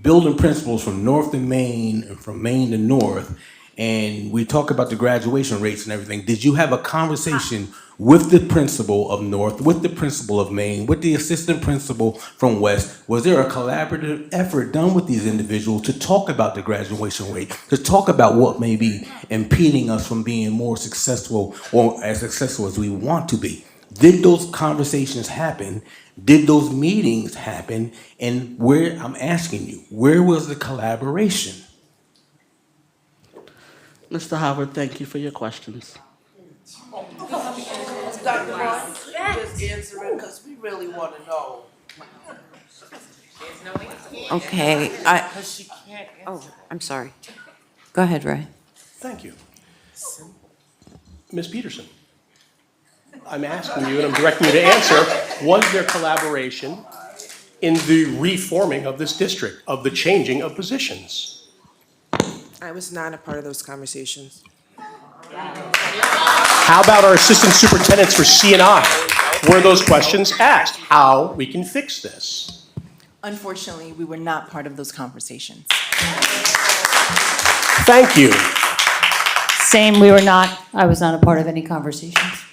building principals from north to Maine and from Maine to north, and we talk about the graduation rates and everything. Did you have a conversation with the principal of North, with the principal of Maine, with the assistant principal from West? Was there a collaborative effort done with these individuals to talk about the graduation rate, to talk about what may be impeding us from being more successful or as successful as we want to be? Did those conversations happen? Did those meetings happen? And where, I'm asking you, where was the collaboration? Mr. Howard, thank you for your questions. Dr. Martin, just answer it because we really want to know. Okay, I'm sorry. Go ahead, Ray. Thank you. Ms. Peterson, I'm asking you and I'm directing you to answer, was there collaboration in the reforming of this district, of the changing of positions? I was not a part of those conversations. How about our assistant superintendents for C&I? Were those questions asked? How we can fix this? Unfortunately, we were not part of those conversations. Thank you. Same, we were not, I was not a part of any conversations.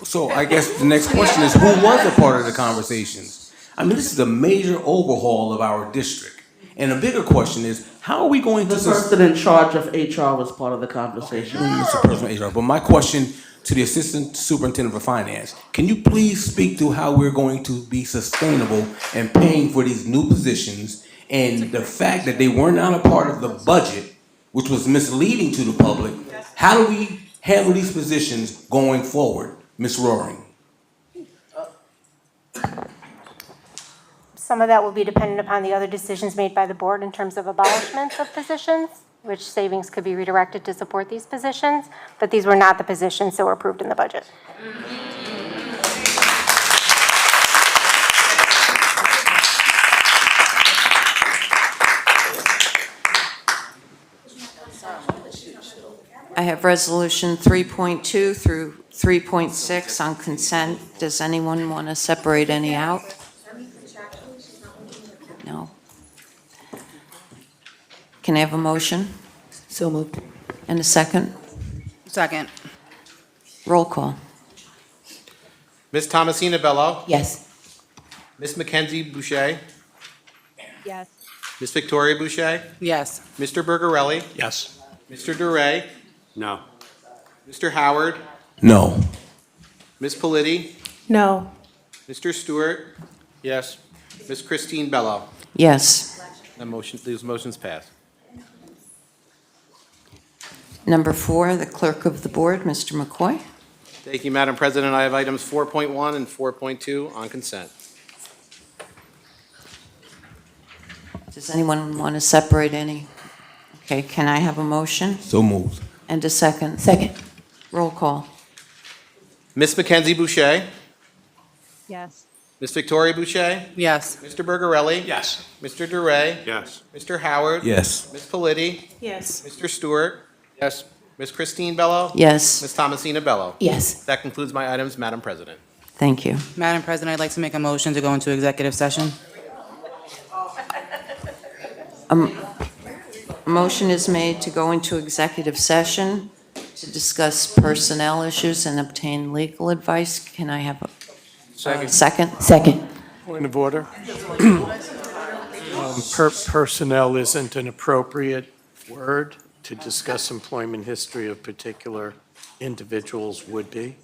So I guess the next question is, who was a part of the conversations? I mean, this is a major overhaul of our district. And a bigger question is, how are we going to... The person in charge of HR was part of the conversation. Mr. President of HR, but my question to the Assistant Superintendent for Finance, can you please speak to how we're going to be sustainable in paying for these new positions and the fact that they were not a part of the budget, which was misleading to the public? How do we handle these positions going forward, Ms. Roaring? Some of that will be dependent upon the other decisions made by the board in terms of abolishments of positions, which savings could be redirected to support these positions, but these were not the positions that were approved in the budget. I have resolution 3.2 through 3.6 on consent. Does anyone want to separate any out? No. Can I have a motion? So moved. And a second? Second. Roll call. Ms. Thomasina Bello? Yes. Ms. Mackenzie Boucher? Yes. Ms. Victoria Boucher? Yes. Mr. Bergarelli? Yes. Mr. Duray? No. Mr. Howard? No. Ms. Politi? No. Mr. Stewart? Yes. Ms. Christine Bello? Yes. These motions pass. Number 4, the clerk of the board, Mr. McCoy. Thank you, Madam President. I have items 4.1 and 4.2 on consent. Does anyone want to separate any? Okay, can I have a motion So moved. and a second? Second. Roll call. Ms. Mackenzie Boucher? Yes. Ms. Victoria Boucher? Yes. Mr. Bergarelli? Yes. Mr. Duray? Yes. Mr. Howard? Yes. Ms. Politi? Yes. Mr. Stewart? Yes. Ms. Christine Bello? Yes, Ms. Thomasina Bello? Yes. That concludes my items, Madam President. thank you. Madam President, I'd like to make a motion to go into executive session. A motion is made to go into executive session to discuss personnel issues and obtain legal advice. Can I have a second? Second. Point of order. Personnel isn't an appropriate word to discuss employment history of particular individuals would be.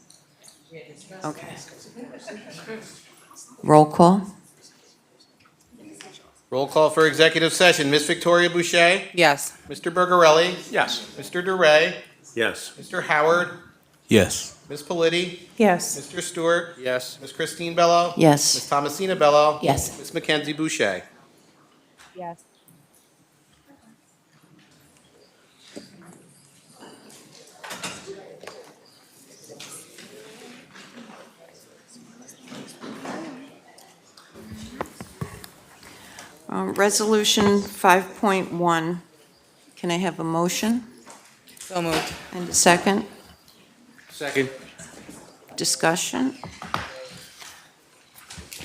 Okay. Roll call? Roll call for executive session. Ms. Victoria Boucher? Yes. Mr. Bergarelli? Yes. Mr. Duray? Yes. Mr. Howard? Yes. Ms. Politi? Yes. Mr. Stewart? Yes. Ms. Christine Bello? Yes. Ms. Thomasina Bello? Yes. Ms. Mackenzie Boucher? Yes. Resolution 5.1. Can I have a motion So moved. and a second? Second. Discussion?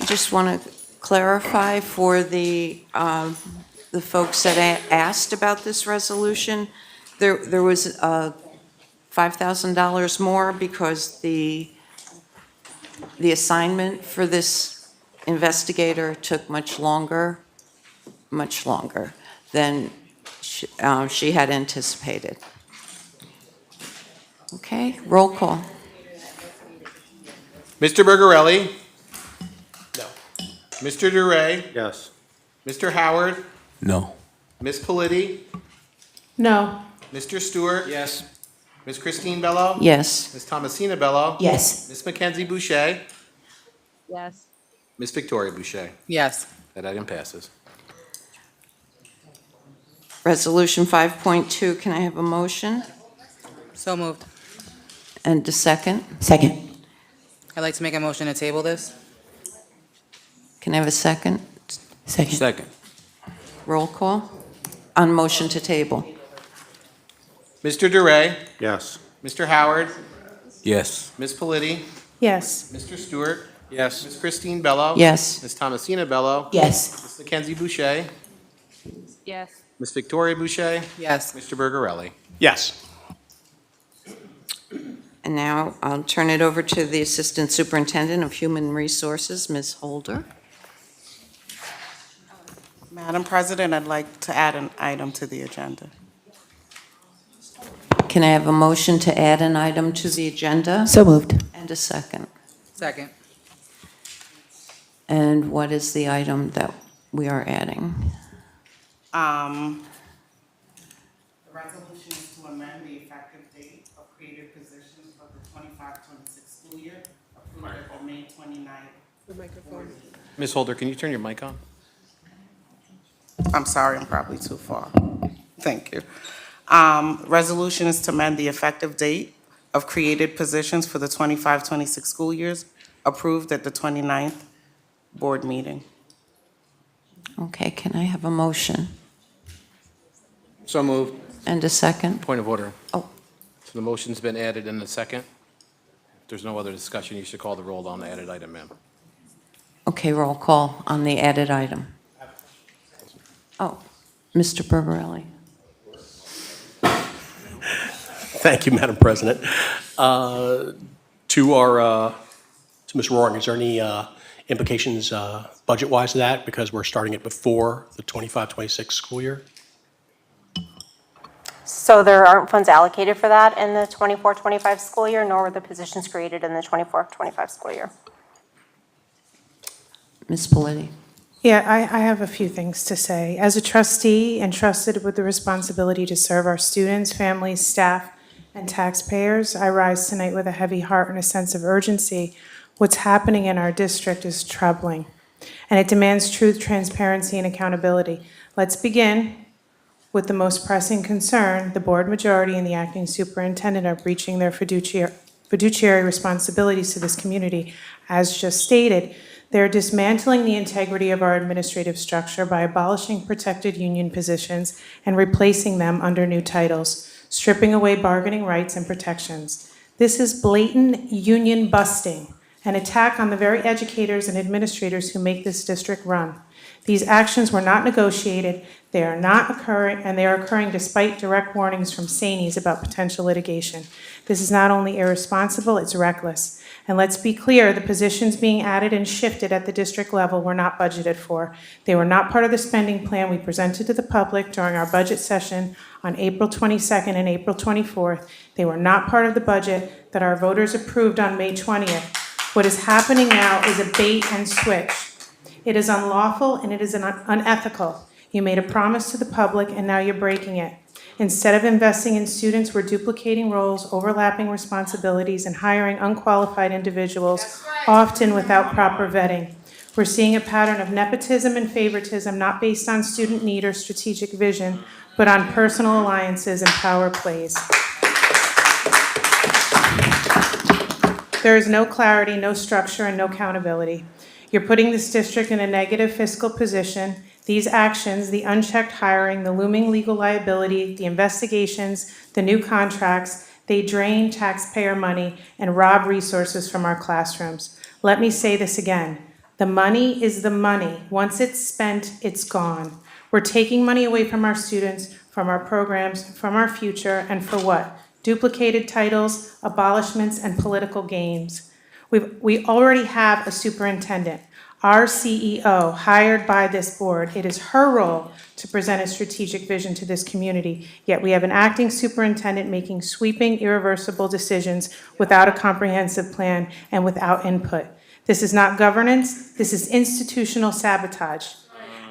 I just want to clarify for the folks that asked about this resolution, there was $5,000 more because the assignment for this investigator took much longer than she had anticipated. Okay, roll call. Mr. Bergarelli? No. Mr. Duray? Yes. Mr. Howard? No. Ms. Politi? No. Mr. Stewart? Yes. Ms. Christine Bello? Yes. Ms. Thomasina Bello? Yes. Ms. Mackenzie Boucher? Yes. Ms. Victoria Boucher? Yes. That item passes. Resolution 5.2, can I have a motion So moved. and a second? Second. I'd like to make a motion to table this. Can I have a second? Second. Second. Roll call on motion to table. Mr. Duray? Yes. Mr. Howard? Yes. Ms. Politi? Yes. Mr. Stewart? Yes. Ms. Christine Bello? Yes. Ms. Thomasina Bello? Yes. Ms. Mackenzie Boucher? Yes. Ms. Victoria Boucher? Yes. Mr. Bergarelli? Yes. And now I'll turn it over to the Assistant Superintendent of Human Resources, Ms. Holder. Madam President, I'd like to add an item to the agenda. Can I have a motion to add an item to the agenda? So moved. And a second. Second. And what is the item that we are adding? The resolution is to amend the effective date of created positions for the 25-26 school year, approved at the May 29th. The microphone. Ms. Holder, can you turn your mic on? I'm sorry, I'm probably too far. Thank you. Resolution is to amend the effective date of created positions for the 25-26 school years, approved at the 29th board meeting. Okay, can I have a motion So moved. and a second? Point of order. Oh. So the motion's been added in the second. If there's no other discussion, you should call the roll on the added item, ma'am. Okay, roll call on the added item. Oh, Mr. Bergarelli. Thank you, Madam President. To Ms. Roaring, is there any implications budget-wise to that, because we're starting it before the 25-26 school year? So there aren't funds allocated for that in the 24-25 school year, nor were the positions created in the 24-25 school year. Ms. Politi. Yeah, I have a few things to say. As a trustee entrusted with the responsibility to serve our students, families, staff, and taxpayers, I rise tonight with a heavy heart and a sense of urgency. What's happening in our district is troubling, and it demands truth, transparency, and accountability. Let's begin with the most pressing concern. The board majority and the acting superintendent are breaching their fiduciary responsibilities to this community. As just stated, they're dismantling the integrity of our administrative structure by abolishing protected union positions and replacing them under new titles, stripping away bargaining rights and protections. This is blatant union busting, an attack on the very educators and administrators who make this district run. These actions were not negotiated, they are not occurring, and they are occurring despite direct warnings from Sainies about potential litigation. This is not only irresponsible, it's reckless. And let's be clear, the positions being added and shifted at the district level were not budgeted for. They were not part of the spending plan we presented to the public during our budget session on April 22nd and April 24th. They were not part of the budget that our voters approved on May 20th. What is happening now is a bait and switch. It is unlawful and it is unethical. You made a promise to the public and now you're breaking it. Instead of investing in students, we're duplicating roles, overlapping responsibilities, and hiring unqualified individuals, often without proper vetting. We're seeing a pattern of nepotism and favoritism, not based on student need or strategic vision, but on personal alliances and power plays. There is no clarity, no structure, and no accountability. You're putting this district in a negative fiscal position. These actions, the unchecked hiring, the looming legal liability, the investigations, the new contracts, they drain taxpayer money and rob resources from our classrooms. Let me say this again. The money is the money. Once it's spent, it's gone. We're taking money away from our students, from our programs, from our future, and for what? Duplicated titles, abolishments, and political games. We already have a superintendent, our CEO, hired by this board. It is her role to present a strategic vision to this community, yet we have an acting superintendent making sweeping, irreversible decisions without a comprehensive plan and without input. This is not governance, this is institutional sabotage.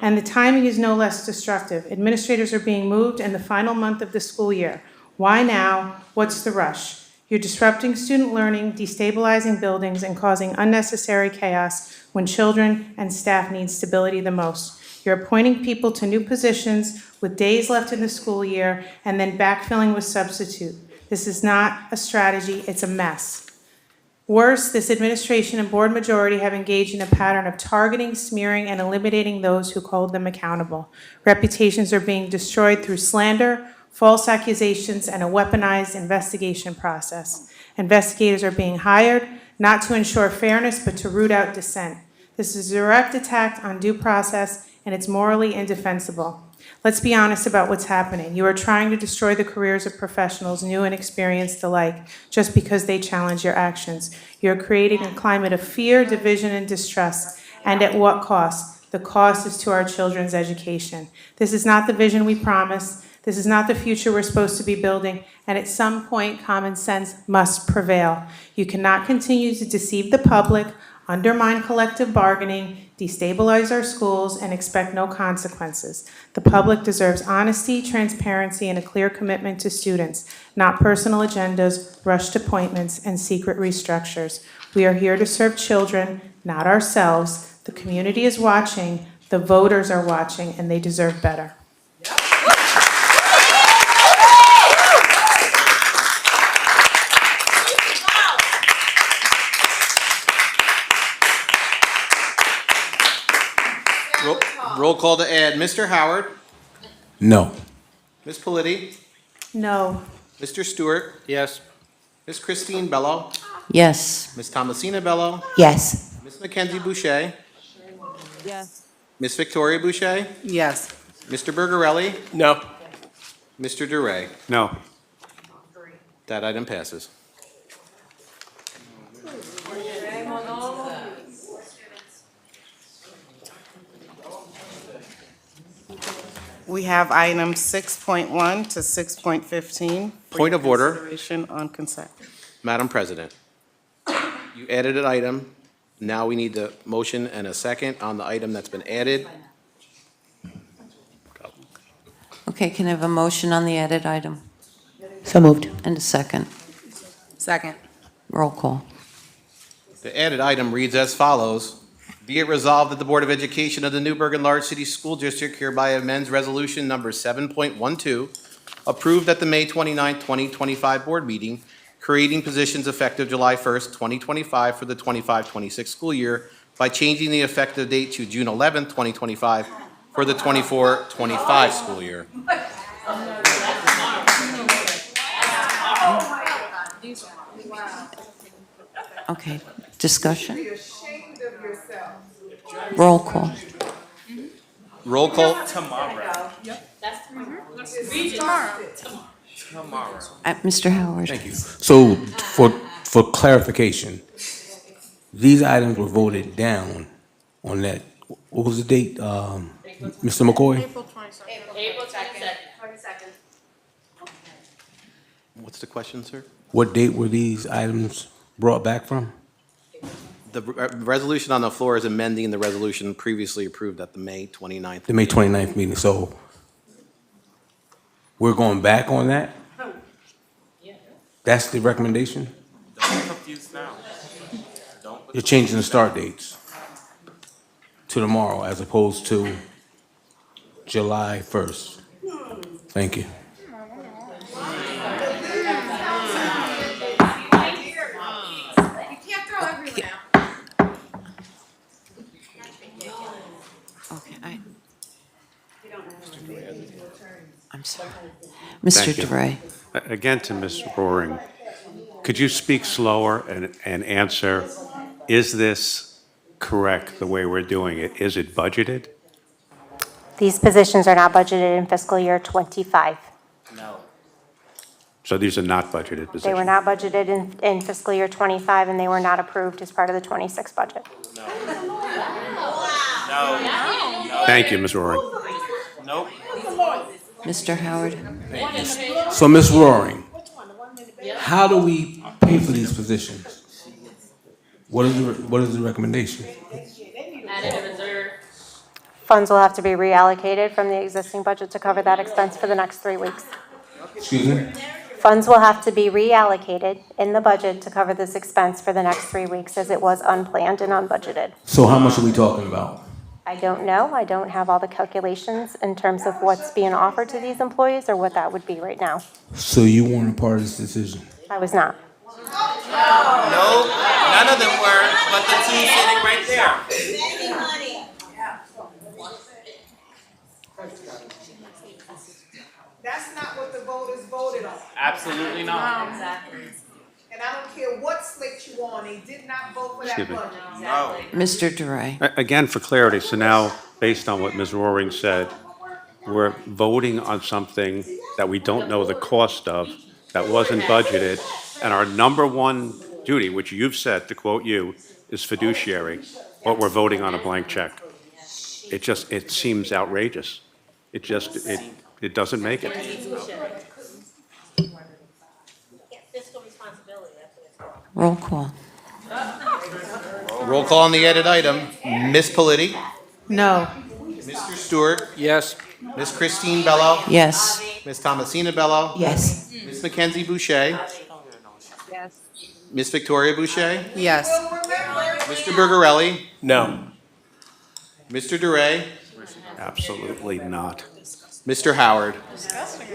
And the timing is no less destructive. Administrators are being moved in the final month of the school year. Why now? What's the rush? You're disrupting student learning, destabilizing buildings, and causing unnecessary chaos when children and staff need stability the most. You're appointing people to new positions with days left in the school year and then backfilling with substitute. This is not a strategy, it's a mess. Worse, this administration and board majority have engaged in a pattern of targeting, smearing, and eliminating those who hold them accountable. Reputations are being destroyed through slander, false accusations, and a weaponized investigation process. Investigators are being hired not to ensure fairness, but to root out dissent. This is a direct attack on due process, and it's morally indefensible. Let's be honest about what's happening. You are trying to destroy the careers of professionals, new and experienced alike, just because they challenge your actions. You're creating a climate of fear, division, and distrust. And at what cost? The cost is to our children's education. This is not the vision we promised. This is not the future we're supposed to be building, and at some point, common sense must prevail. You cannot continue to deceive the public, undermine collective bargaining, destabilize our schools, and expect no consequences. The public deserves honesty, transparency, and a clear commitment to students, not personal agendas, rushed appointments, and secret restructures. We are here to serve children, not ourselves. The community is watching, the voters are watching, and they deserve better. Roll call to add. Mr. Howard? No. Ms. Politi? No. Mr. Stewart? Yes. Ms. Christine Bello? Yes. Ms. Thomasina Bello? Yes. Ms. Mackenzie Boucher? Yes. Ms. Victoria Boucher? Yes. Mr. Bergarelli? No. Mr. DeRay? No. That item passes. We have items 6.1 to 6.15. for Point your of order. consideration on consent. Madam President, you added an item. Now we need the motion and a second on the item that's been added. Okay, can I have a motion on the added item? So moved. And a second. Second. Roll call. The added item reads as follows. Be it resolved that the Board of Education of the Newburgh Enlarged City School District hereby amends Resolution Number 7.12, approved at the May 29, 2025 Board meeting, creating positions effective July 1st, 2025 for the 25-26 school year by changing the effective date to June 11, 2025 for the 24-25 school year. Okay, discussion? Roll call. Roll call. Tomorrow. Mr. Howard? Thank you. So for clarification, these items were voted down on that, what was the date, Mr. McCoy? April 22nd. What's the question, sir? What date were these items brought back from? The resolution on the floor is amending the resolution previously approved at the May 29th. The May 29th meeting, so we're going back on that? That's the recommendation? Don't be confused now. You're changing the start dates to tomorrow as opposed to July 1st. Thank you. Okay, I'm sorry. Mr. Thank you. DeRay? Again to Ms. Roaring, could you speak slower and answer, is this correct, the way we're doing it? Is it budgeted? These positions are not budgeted in fiscal year '25. No. So these are not budgeted positions? They were not budgeted in fiscal year '25, and they were not approved as part of the '26 budget. No. Thank you, Ms. Roaring. Nope. Mr. Howard? So, Ms. Roaring, how do we pay for these positions? What is the recommendation? Added a reserve. Funds will have to be reallocated from the existing budget to cover that expense for the next 3 weeks. Excuse me? Funds will have to be reallocated in the budget to cover this expense for the next 3 weeks, as it was unplanned and unbudgeted. So how much are we talking about? I don't know. I don't have all the calculations in terms of what's being offered to these employees or what that would be right now. So you weren't a part of this decision? I was not. Nope. None of them were, but the two sitting right there. That's not what the voters voted on. Absolutely not. And I don't care what slate you on, they did not vote for that Excuse me. budget. No. Mr. DeRay? Again, for clarity, so now, based on what Ms. Roaring said, we're voting on something that we don't know the cost of, that wasn't budgeted, and our number one duty, which you've said, to quote you, is fiduciary, but we're voting on a blank check. It seems outrageous. It doesn't make it. Roll call. Roll call on the added item. Ms. Politi? No. Mr. Stewart? Yes. Ms. Christine Bello? Yes. Ms. Thomasina Bello? Yes. Ms. Mackenzie Boucher? Yes. Ms. Victoria Boucher? Yes. Mr. Bergarelli? No. Mr. DeRay? Absolutely not. Mr. Howard?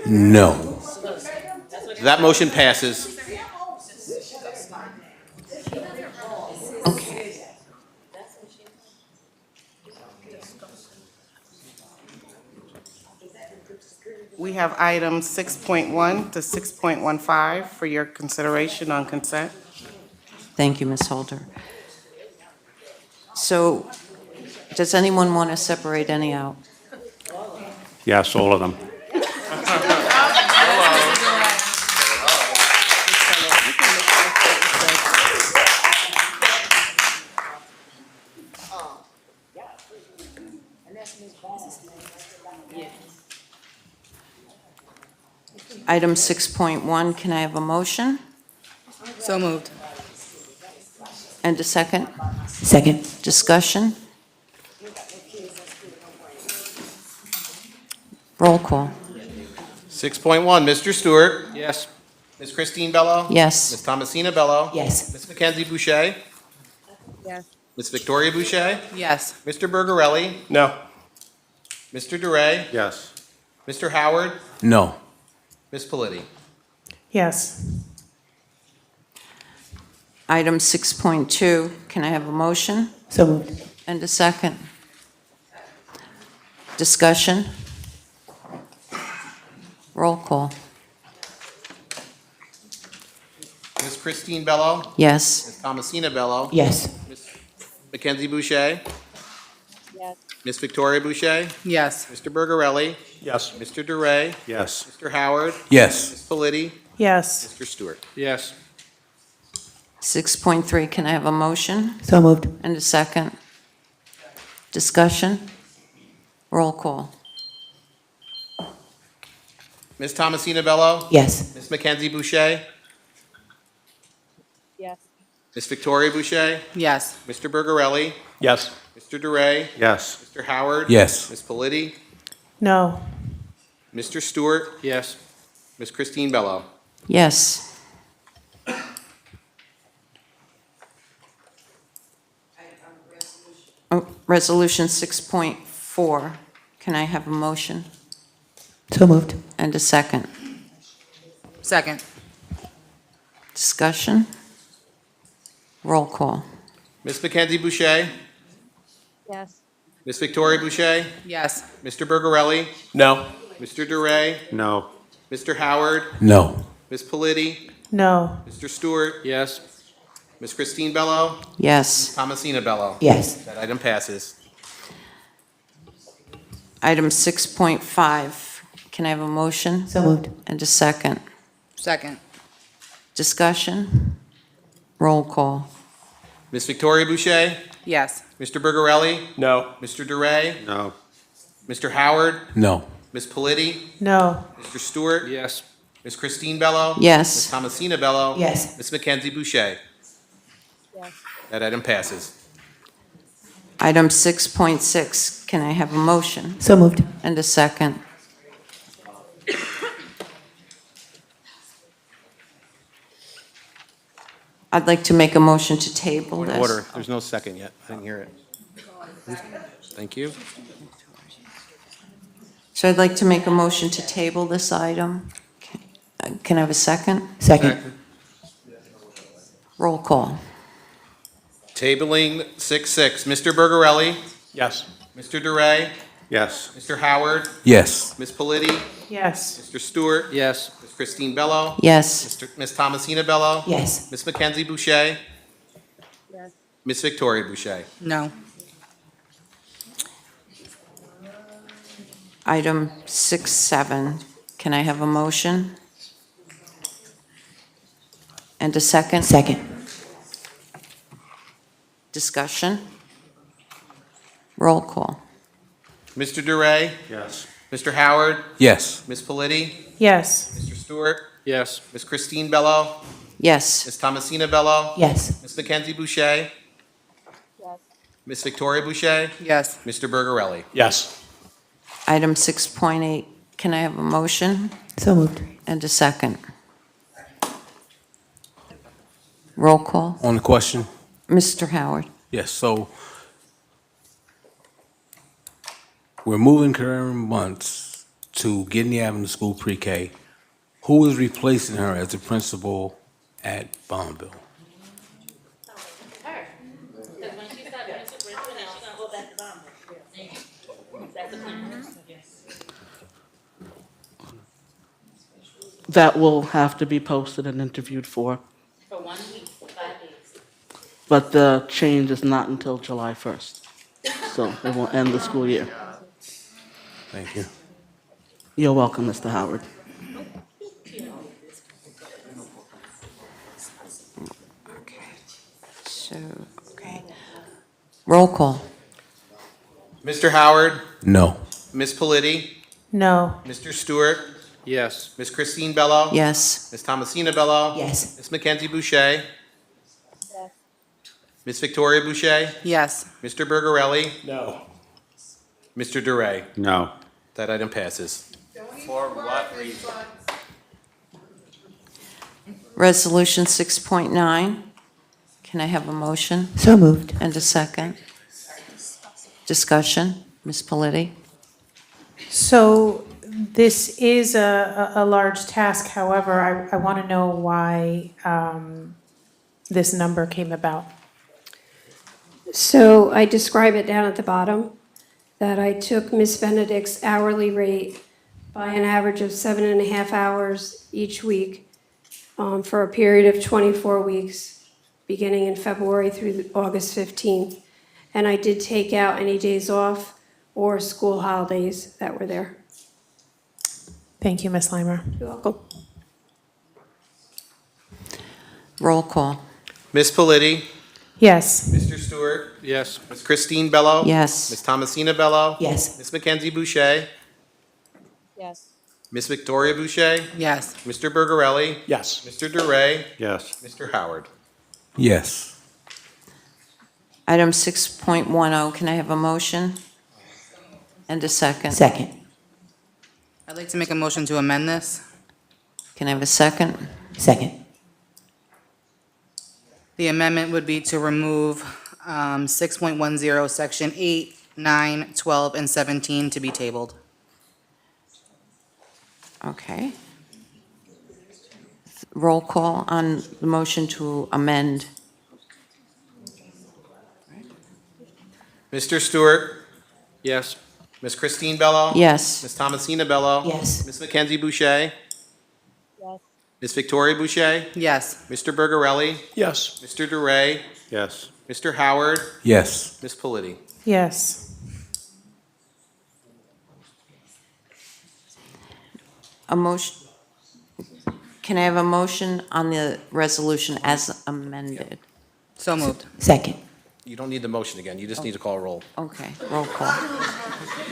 No. That motion passes. Okay. We have items 6.1 to 6.15 for your consideration on consent. Thank you, Ms. Holder. So, does anyone want to separate any out? Yes, all of them. Item 6.1, can I have a motion? So moved. And a second? Second. Discussion? Roll call. 6.1, Mr. Stewart? Yes. Ms. Christine Bello? Yes. Ms. Thomasina Bello? Yes. Ms. Mackenzie Boucher? Yes. Ms. Victoria Boucher? Yes. Mr. Bergarelli? No. Mr. DeRay? Yes. Mr. Howard? No. Ms. Politi? Yes. Item 6.2, can I have a motion? So moved. And a second? Discussion? Roll call. Ms. Christine Bello? Yes. Ms. Thomasina Bello? Yes. Ms. Mackenzie Boucher? Yes. Ms. Victoria Boucher? Yes. Mr. Bergarelli? Yes. Mr. DeRay? Yes. Mr. Howard? Yes. Ms. Politi? Yes. Mr. Stewart? Yes. 6.3, can I have a motion? So moved. And a second? Discussion? Roll call. Ms. Thomasina Bello? Yes. Ms. Mackenzie Boucher? Yes. Ms. Victoria Boucher? Yes. Mr. Bergarelli? Yes. Mr. DeRay? Yes. Mr. Howard? Yes. Ms. Politi? No. Mr. Stewart? Yes. Ms. Christine Bello? Yes. Oh, Resolution 6.4, can I have a motion? So moved. And a second? Second. Discussion? Roll call. Ms. Mackenzie Boucher? Yes. Ms. Victoria Boucher? Yes. Mr. Bergarelli? No. Mr. DeRay? No. Mr. Howard? No. Ms. Politi? No. Mr. Stewart? Yes. Ms. Christine Bello? Yes. Thomasina Bello? Yes. That item passes. Item 6.5, can I have a motion? So moved. And a second? Second. Discussion? Roll call. Ms. Victoria Boucher? Yes. Mr. Bergarelli? No. Mr. DeRay? No. Mr. Howard? No. Ms. Politi? No. Mr. Stewart? Yes. Ms. Christine Bello? Yes. Ms. Thomasina Bello? Yes. Ms. Mackenzie Boucher? Yes. That item passes. Item 6.6, can I have a motion? So moved. And a second? I'd like to make a motion to table this. Order. There's no second yet. I didn't hear it. Thank you. So I'd like to make a motion to table this item. Can I have a second? Second. Roll call. Tabling 6.6. Mr. Bergarelli? Yes. Mr. DeRay? Yes. Mr. Howard? Yes. Ms. Politi? Yes. Mr. Stewart? Yes. Ms. Christine Bello? Yes. Ms. Thomasina Bello? Yes. Ms. Mackenzie Boucher? Yes. Ms. Victoria Boucher? No. Item 6.7, can I have a motion? And a second? Second. Discussion? Roll call. Mr. DeRay? Yes. Mr. Howard? Yes. Ms. Politi? Yes. Mr. Stewart? Yes. Ms. Christine Bello? Yes. Ms. Thomasina Bello? Yes. Ms. Mackenzie Boucher? Yes. Ms. Victoria Boucher? Yes. Mr. Bergarelli? Yes. Item 6.8, can I have a motion? So moved. And a second? Roll call. On the question? Mr. Howard? Yes, so we're moving Karen Bunce to Gidney Avenue School Pre-K. Who is replacing her as the principal at Bonneville? That will have to be posted and interviewed for. For 1 week, 5 days. But the change is not until July 1st. So it will end the school year. Thank you. You're welcome, Mr. Howard. Okay. Roll call. Mr. Howard? No. Ms. Politi? No. Mr. Stewart? Yes. Ms. Christine Bello? Yes. Ms. Thomasina Bello? Yes. Ms. Mackenzie Boucher? Yes. Ms. Victoria Boucher? Yes. Mr. Bergarelli? No. Mr. DeRay? No. That item passes. For what reason? Resolution 6.9. Can I have a motion? So moved. And a second? Discussion? Ms. Politi? So this is a large task, however, I want to know why this number came about. So I describe it down at the bottom, that I took Ms. Benedict's hourly rate by an average of 7.5 hours each week for a period of 24 weeks, beginning in February through August 15th. And I did take out any days off or school holidays that were there. Thank you, Ms. Limer. You're welcome. Roll call. Ms. Politi? Yes. Mr. Stewart? Yes. Ms. Christine Bello? Yes. Ms. Thomasina Bello? Yes. Ms. Mackenzie Boucher? Yes. Ms. Victoria Boucher? Yes. Mr. Bergarelli? Yes. Mr. DeRay? Yes. Mr. Howard? Yes. Item 6.10, can I have a motion? And a second? Second. I'd like to make a motion to amend this. Can I have a second? Second. The amendment would be to remove 6.10, Section 8, 9, 12, and 17 to be tabled. Okay. Roll call on the motion to amend. Mr. Stewart? Yes. Ms. Christine Bello? Yes. Ms. Thomasina Bello? Yes. Ms. Mackenzie Boucher? Yes. Ms. Victoria Boucher? Yes. Mr. Bergarelli? Yes. Mr. DeRay? Yes. Mr. Howard? Yes. Ms. Politi? Yes. A motion, can I have a motion on the resolution as amended? So moved. Second. You don't need the motion again, you just need to call a roll. Okay, roll call.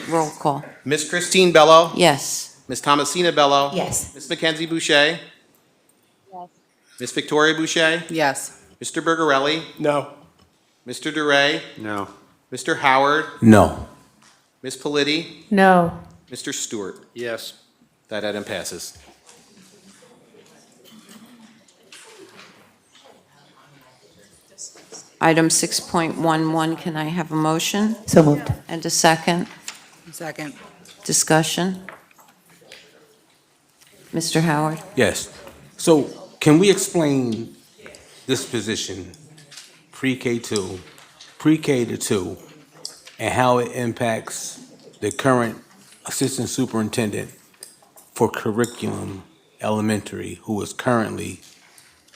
Roll call. Ms. Christine Bello? Yes. Ms. Thomasina Bello? Yes. Ms. Mackenzie Boucher? Yes. Ms. Victoria Boucher? Yes. Mr. Bergarelli? No. Mr. DeRay? No. Mr. Howard? No. Ms. Politi? No. Mr. Stewart? Yes. That item passes. Item 6.11, can I have a motion? So moved. And a second? Second. Discussion? Mr. Howard? Yes. So can we explain this position, pre-K to 2, and how it impacts the current assistant superintendent for curriculum elementary, who is currently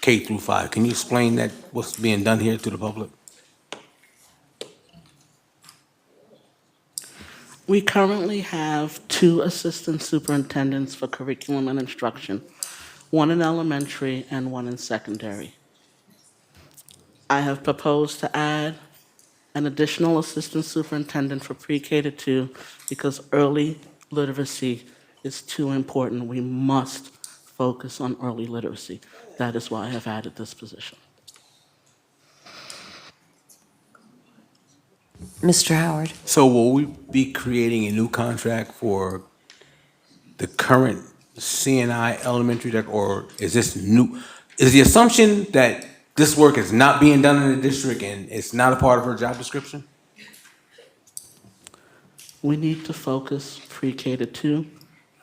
K through 5? Can you explain that, what's being done here to the public? We currently have 2 assistant superintendents for curriculum and instruction, one in elementary and one in secondary. I have proposed to add an additional assistant superintendent for pre-K to 2 because early literacy is too important. We must focus on early literacy. That is why I have added this position. Mr. Howard? So will we be creating a new contract for the current CNI elementary, or is this new? Is the assumption that this work is not being done in the district and it's not a part of her job description? We need to focus pre-K to 2,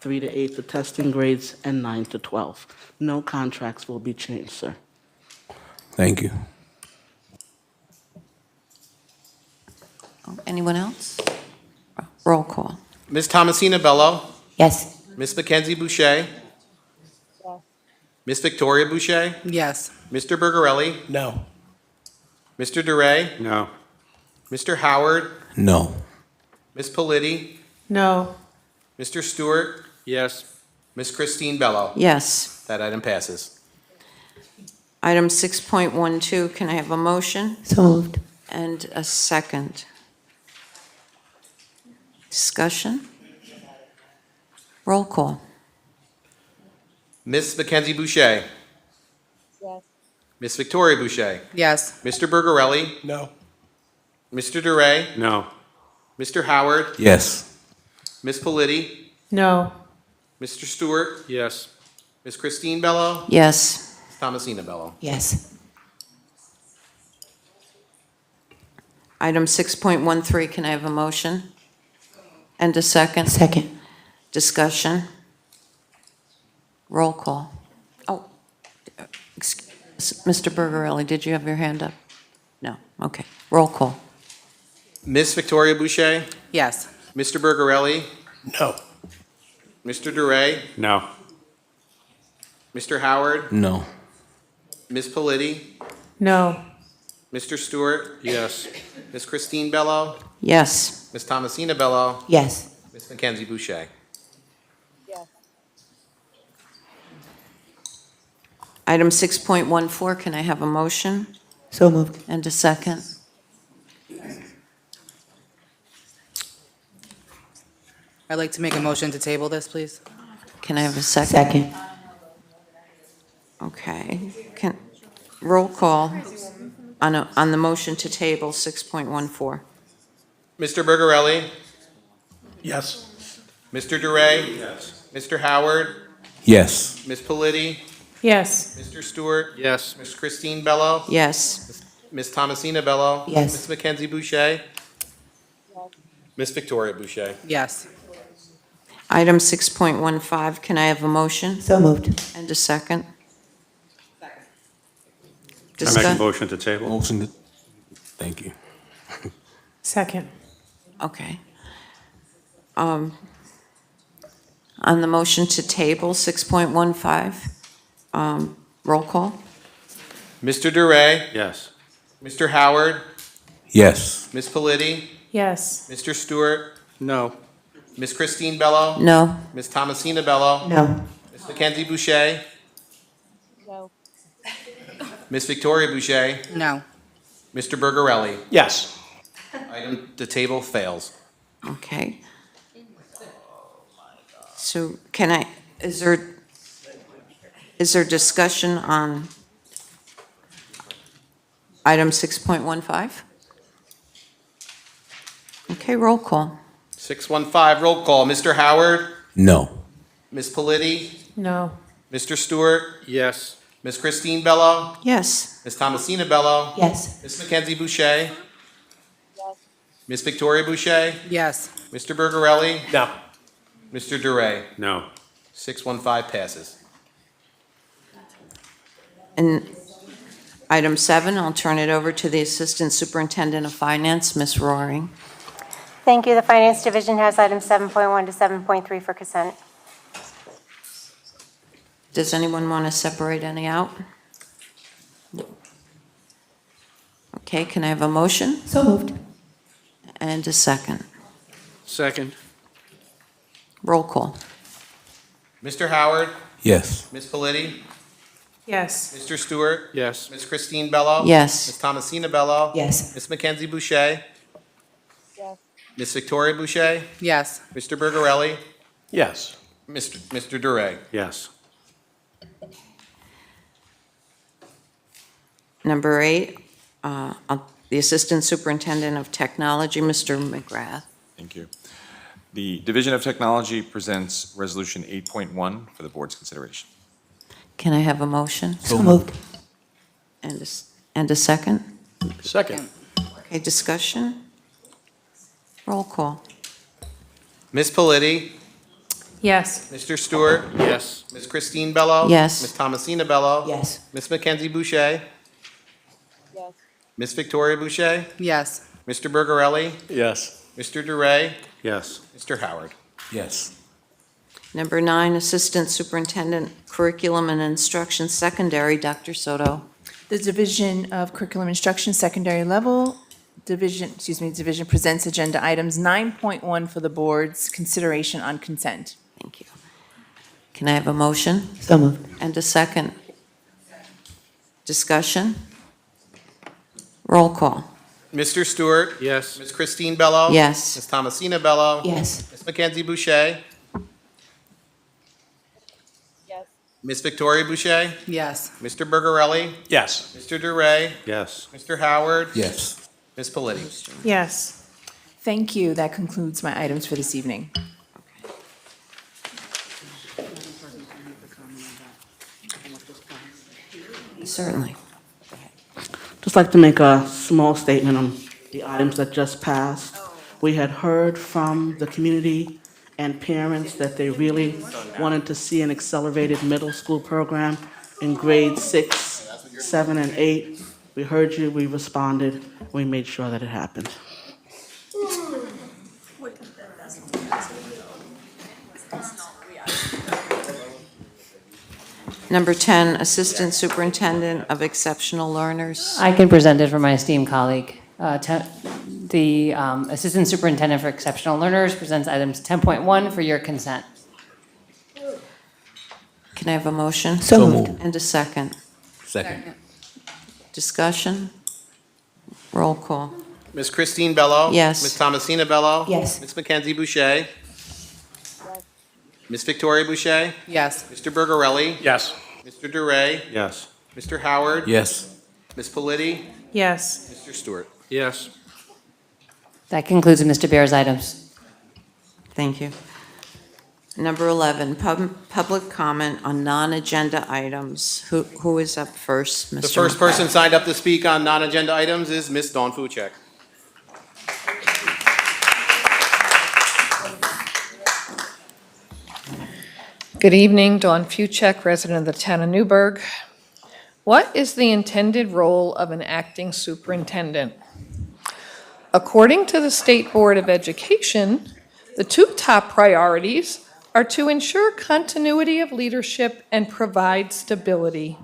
3 to 8 the testing grades, and 9 to 12. No contracts will be changed, sir. Thank you. Anyone else? Roll call. Ms. Thomasina Bello? Yes. Ms. Mackenzie Boucher? Yes. Ms. Victoria Boucher? Yes. Mr. Bergarelli? No. Mr. DeRay? No. Mr. Howard? No. Ms. Politi? No. Mr. Stewart? Yes. Ms. Christine Bello? Yes. That item passes. Item 6.12, can I have a motion? So moved. And a second? Discussion? Roll call. Ms. Mackenzie Boucher? Yes. Ms. Victoria Boucher? Yes. Mr. Bergarelli? No. Mr. DeRay? No. Mr. Howard? Yes. Ms. Politi? No. Mr. Stewart? Yes. Ms. Christine Bello? Yes. Thomasina Bello. Yes. Item 6.13, can I have a motion? And a second? Second. Discussion? Roll call. Oh, Mr. Bergarelli, did you have your hand up? No, okay. Roll call. Miss Victoria Boucher? Yes. Mr. Bergarelli? No. Mr. DeRay? No. Mr. Howard? No. Ms. Politi? No. Mr. Stewart? Yes. Ms. Christine Bello? Yes. Ms. Thomasina Bello? Yes. Ms. Mackenzie Boucher? Item 6.14, can I have a motion? So moved. And a second? I'd like to make a motion to table this, please. Can I have a second? Second. Okay. Roll call on the motion to table 6.14. Mr. Bergarelli? Yes. Mr. DeRay? Yes. Mr. Howard? Yes. Ms. Politi? Yes. Mr. Stewart? Yes. Ms. Christine Bello? Yes. Ms. Thomasina Bello? Yes. Ms. Mackenzie Boucher? Ms. Victoria Boucher? Yes. Item 6.15, can I have a motion? So moved. And a second? I make a Discuss- motion to table. Motion to, thank you. Second. Okay. On the motion to table 6.15, roll call? Mr. DeRay? Yes. Mr. Howard? Yes. Ms. Politi? Yes. Mr. Stewart? No. Ms. Christine Bello? No. Ms. Thomasina Bello? No. Ms. Mackenzie Boucher? No. Ms. Victoria Boucher? No. Mr. Bergarelli? Yes. Item, the table fails. Okay. So is there discussion on item 6.15? Okay, roll call. 615, roll call. Mr. Howard? No. Ms. Politi? No. Mr. Stewart? Yes. Ms. Christine Bello? Yes. Ms. Thomasina Bello? Yes. Ms. Mackenzie Boucher? Ms. Victoria Boucher? Yes. Mr. Bergarelli? No. Mr. DeRay? No. 615 passes. And item 7, I'll turn it over to the Assistant Superintendent of Finance, Ms. Roaring. Thank you. The Finance Division has items 7.1 to 7.3 for consent. Does anyone want to separate any out? No. Okay, can I have a motion? So moved. And a second? Second. Roll call. Mr. Howard? Yes. Ms. Politi? Yes. Mr. Stewart? Yes. Ms. Christine Bello? Yes. Ms. Thomasina Bello? Yes. Ms. Mackenzie Boucher? Ms. Victoria Boucher? Yes. Mr. Bergarelli? Yes. Mr. DeRay? Yes. Number 8, the Assistant Superintendent of Technology, Mr. McGrath. Thank you. The Division of Technology presents Resolution 8.1 for the board's consideration. Can I have a motion? So moved. And a second? Second. Okay, discussion? Roll call. Ms. Politi? Yes. Mr. Stewart? Yes. Ms. Christine Bello? Yes. Ms. Thomasina Bello? Yes. Ms. Mackenzie Boucher? Yes. Ms. Victoria Boucher? Yes. Mr. Bergarelli? Yes. Mr. DeRay? Yes. Mr. Howard? Yes. Number 9, Assistant Superintendent Curriculum and Instruction Secondary, Dr. Soto. The Division of Curriculum Instruction Secondary Level Division presents agenda items 9.1 for the board's consideration on consent. Thank you. Can I have a motion? So moved. And a second? Discussion? Roll call. Mr. Stewart? Yes. Ms. Christine Bello? Yes. Ms. Thomasina Bello? Yes. Ms. Mackenzie Boucher? Yes. Ms. Victoria Boucher? Yes. Mr. Bergarelli? Yes. Mr. DeRay? Yes. Mr. Howard? Yes. Ms. Politi? Yes. Thank you. That concludes my items for this evening. Certainly. Just like to make a small statement on the items that just passed. We had heard from the community and parents that they really wanted to see an accelerated middle school program in grades 6, 7, and 8. We heard you, we responded, we made sure that it happened. Number 10, Assistant Superintendent of Exceptional Learners. I can present it for my esteemed colleague. The Assistant Superintendent for Exceptional Learners presents items 10.1 for your consent. Can I have a motion? So moved. And a second. Second. Discussion? Roll call. Ms. Christine Bello? Yes. Ms. Thomasina Bello? Yes. Ms. Mackenzie Boucher? Ms. Victoria Boucher? Yes. Mr. Bergarelli? Yes. Mr. Duray? Yes. Mr. Howard? Yes. Ms. Politi? Yes. Mr. Stewart? Yes. That concludes Mr. Bear's items. Thank you. Number 11, public comment on non-agenda items. Who is up first, Mr.? The first person signed up to speak on non-agenda items is Ms. Dawn Fuchek. Good evening, Dawn Fuchek, resident of the town of Newburgh. What is the intended role of an acting superintendent? According to the State Board of Education, the two top priorities are to ensure continuity of leadership and provide stability,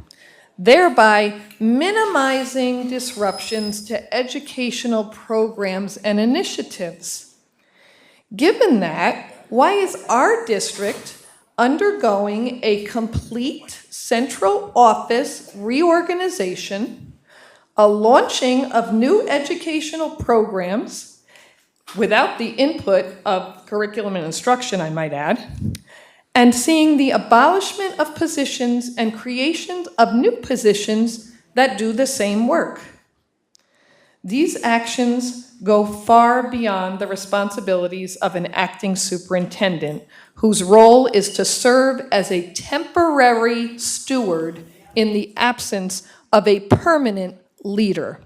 thereby minimizing disruptions to educational programs and initiatives. Given that, why is our district undergoing a complete central office reorganization, a launching of new educational programs without the input of curriculum and instruction, I might add, and seeing the abolishment of positions and creation of new positions that do the same work? These actions go far beyond the responsibilities of an acting superintendent, whose role is to serve as a temporary steward in the absence of a permanent leader.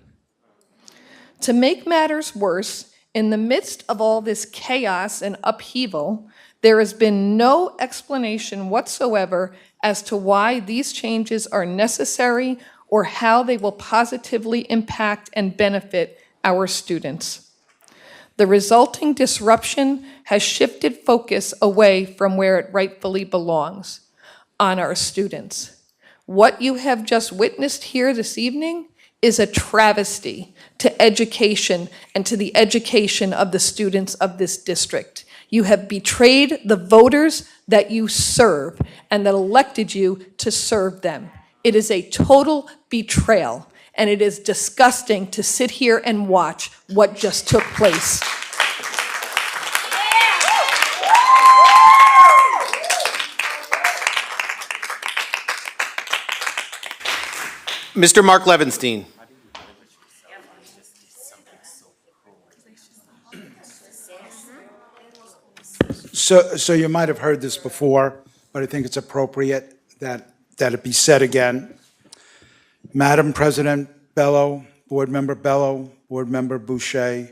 To make matters worse, in the midst of all this chaos and upheaval, there has been no explanation whatsoever as to why these changes are necessary or how they will positively impact and benefit our students. The resulting disruption has shifted focus away from where it rightfully belongs, on our students. What you have just witnessed here this evening is a travesty to education and to the education of the students of this district. You have betrayed the voters that you serve and that elected you to serve them. It is a total betrayal, and it is disgusting to sit here and watch what just took place. Mr. Mark Levenstein. So you might have heard this before, but I think it's appropriate that it be said again. Madam President Bello, Board Member Bello, Board Member Boucher,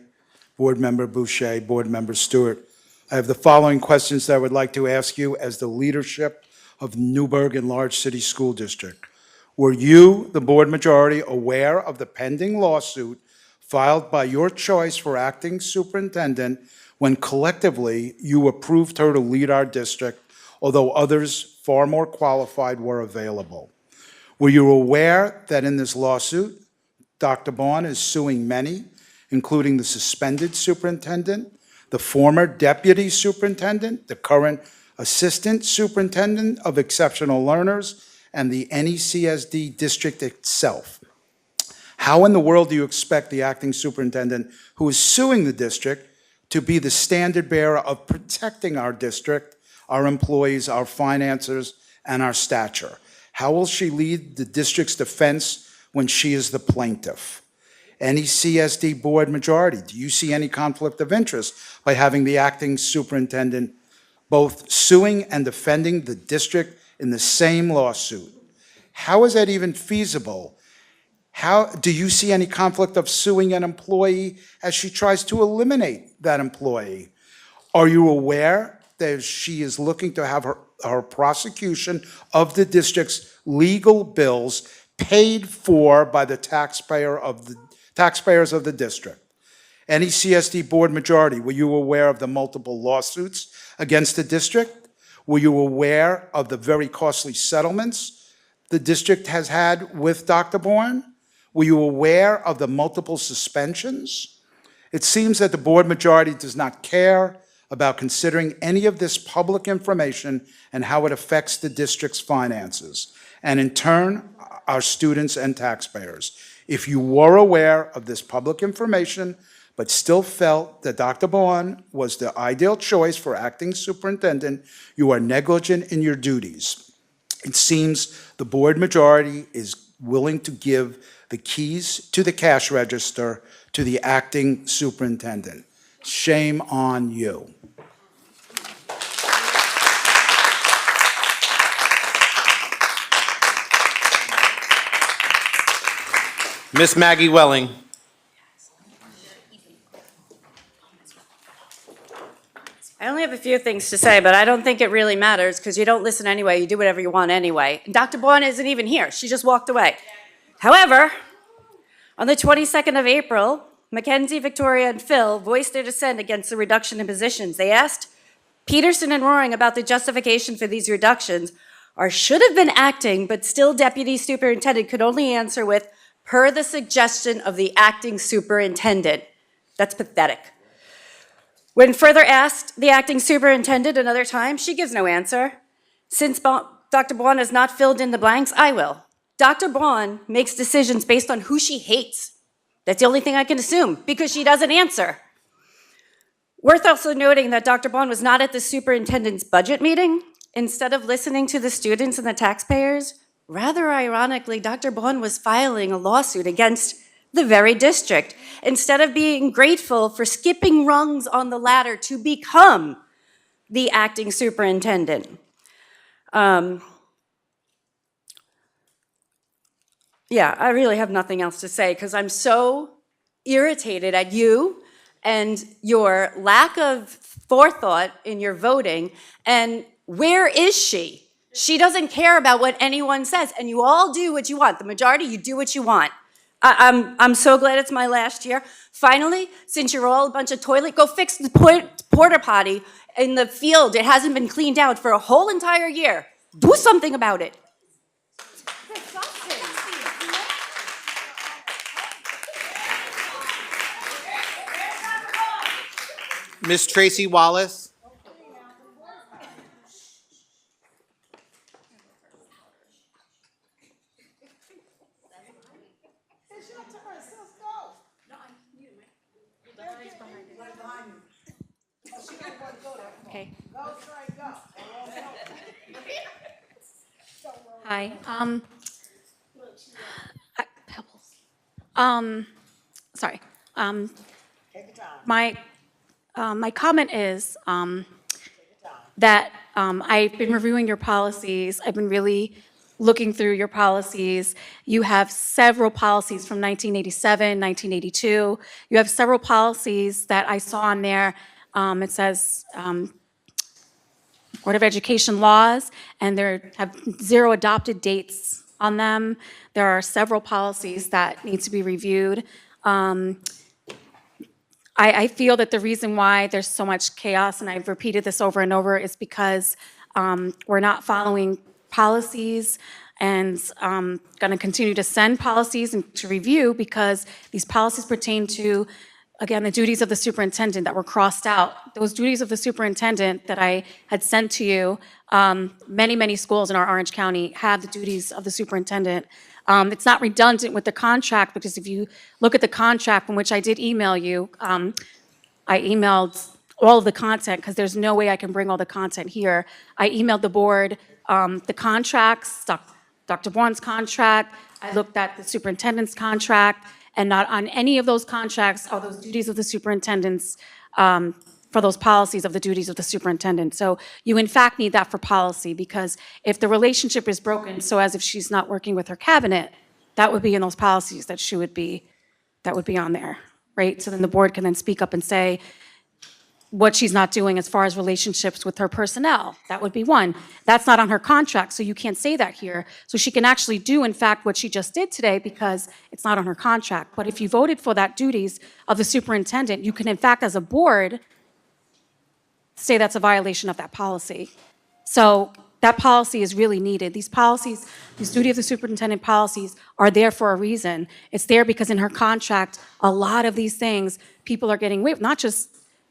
Board Member Boucher, Board Member Stewart. I have the following questions that I would like to ask you as the leadership of Newburgh Enlarged City School District. Were you, the board majority, aware of the pending lawsuit filed by your choice for acting superintendent when collectively you approved her to lead our district, although others far more qualified were available? Were you aware that in this lawsuit, Dr. Bond is suing many, including the suspended superintendent, the former deputy superintendent, the current assistant superintendent of exceptional learners, and the NECSD district itself? How in the world do you expect the acting superintendent who is suing the district to be the standard bearer of protecting our district, our employees, our finances, and our stature? How will she lead the district's defense when she is the plaintiff? NECSD board majority, do you see any conflict of interest by having the acting superintendent both suing and defending the district in the same lawsuit? How is that even feasible? How, do you see any conflict of suing an employee as she tries to eliminate that employee? Are you aware that she is looking to have her prosecution of the district's legal bills paid for by the taxpayers of the district? Any CSD board majority, were you aware of the multiple lawsuits against the district? Were you aware of the very costly settlements the district has had with Dr. Bourne? Were you aware of the multiple suspensions? It seems that the board majority does not care about considering any of this public information and how it affects the district's finances, and in turn, our students and taxpayers. If you were aware of this public information, but still felt that Dr. Bourne was the ideal choice for acting superintendent, you are negligent in your duties. It seems the board majority is willing to give the keys to the cash register to the acting superintendent. Shame on you. Miss Maggie Welling. I only have a few things to say, but I don't think it really matters because you don't listen anyway. You do whatever you want anyway. Dr. Bourne isn't even here. She just walked away. However, on the 22nd of April, Mackenzie, Victoria, and Phil voiced their dissent against the reduction in positions. They asked Peterson and Roaring about the justification for these reductions, or should have been acting, but still deputy superintendent could only answer with, per the suggestion of the acting superintendent. That's pathetic. When further asked the acting superintendent another time, she gives no answer. Since Dr. Bourne has not filled in the blanks, I will. Dr. Bourne makes decisions based on who she hates. That's the only thing I can assume, because she doesn't answer. Worth also noting that Dr. Bourne was not at the superintendent's budget meeting. Instead of listening to the students and the taxpayers, rather ironically, Dr. Bourne was filing a lawsuit against the very district, instead of being grateful for skipping rungs on the ladder to become the acting superintendent. Yeah, I really have nothing else to say because I'm so irritated at you and your lack of forethought in your voting. And where is she? She doesn't care about what anyone says, and you all do what you want. The majority, you do what you want. I'm so glad it's my last year. Finally, since you're all a bunch of toilet, go fix the porta potty in the field. It hasn't been cleaned out for a whole entire year. Do something about it. Miss Tracy Wallace. Okay. Hi. Sorry. My comment is that I've been reviewing your policies. I've been really looking through your policies. You have several policies from 1987, 1982. You have several policies that I saw on there. It says Board of Education laws, and there have 0 adopted dates on them. There are several policies that need to be reviewed. I feel that the reason why there's so much chaos, and I've repeated this over and over, is because we're not following policies, and I'm going to continue to send policies and to review because these policies pertain to, again, the duties of the superintendent that were crossed out. Those duties of the superintendent that I had sent to you, many schools in our Orange County have the duties of the superintendent. It's not redundant with the contract because if you look at the contract from which I did email you, I emailed all of the content because there's no way I can bring all the content here. I emailed the board the contracts, Dr. Bourne's contract. I looked at the superintendent's contract, and not on any of those contracts are those duties of the superintendents for those policies of the duties of the superintendent. So you in fact need that for policy, because if the relationship is broken, so as if she's not working with her cabinet, that would be in those policies that that would be on there, right? So then the board can then speak up and say what she's not doing as far as relationships with her personnel. That would be one. That's not on her contract, so you can't say that here. So she can actually do, in fact, what she just did today because it's not on her contract. But if you voted for that duties of the superintendent, you can, in fact, as a board, say that's a violation of that policy. So that policy is really needed. These policies, these duty of the superintendent policies are there for a reason. It's there because in her contract, a lot of these things, people are getting waived,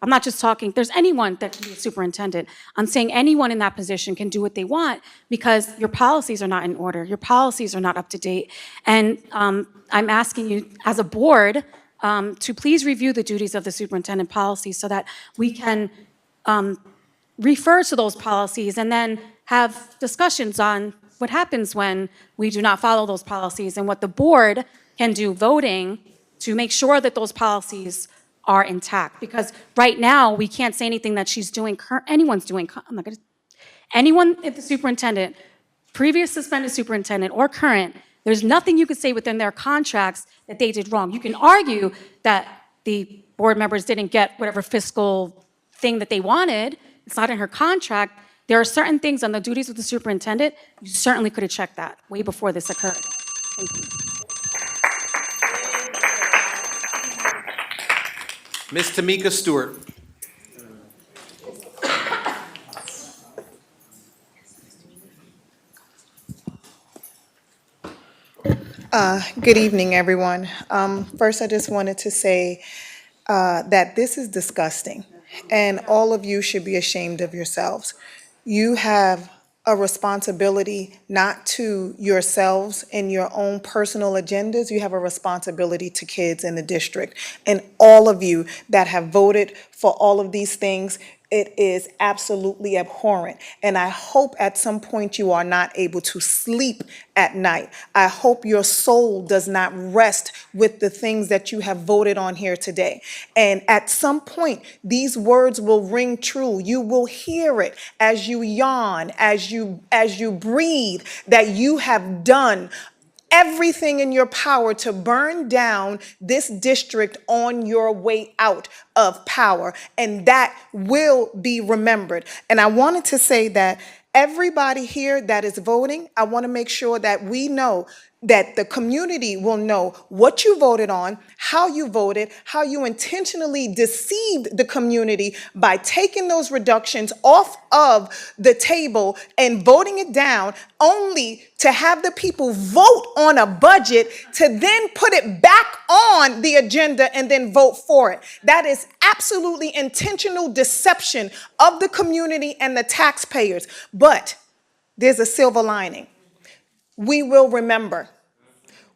I'm not just talking, there's anyone that can be a superintendent. I'm saying anyone in that position can do what they want because your policies are not in order. Your policies are not up to date. And I'm asking you as a board to please review the duties of the superintendent policies so that we can refer to those policies and then have discussions on what happens when we do not follow those policies and what the board can do voting to make sure that those policies are intact. Because right now, we can't say anything that she's doing, anyone's doing, anyone at the superintendent, previous suspended superintendent or current, there's nothing you could say within their contracts that they did wrong. You can argue that the board members didn't get whatever fiscal thing that they wanted. It's not in her contract. There are certain things on the duties of the superintendent, you certainly could have checked that way before this occurred. Thank you. Ms. Tamika Stewart. Good evening, everyone. First, I just wanted to say that this is disgusting, and all of you should be ashamed of yourselves. You have a responsibility not to yourselves and your own personal agendas. You have a responsibility to kids in the district. And all of you that have voted for all of these things, it is absolutely abhorrent. And I hope at some point you are not able to sleep at night. I hope your soul does not rest with the things that you have voted on here today. And at some point, these words will ring true. You will hear it as you yawn, as you breathe, that you have done everything in your power to burn down this district on your way out of power. And that will be remembered. And I wanted to say that everybody here that is voting, I want to make sure that we know that the community will know what you voted on, how you intentionally deceived the community by taking those reductions off of the table and voting it down, only to have the people vote on a budget to then put it back on the agenda and then vote for it. That is absolutely intentional deception of the community and the taxpayers. But there's a silver lining. We will remember.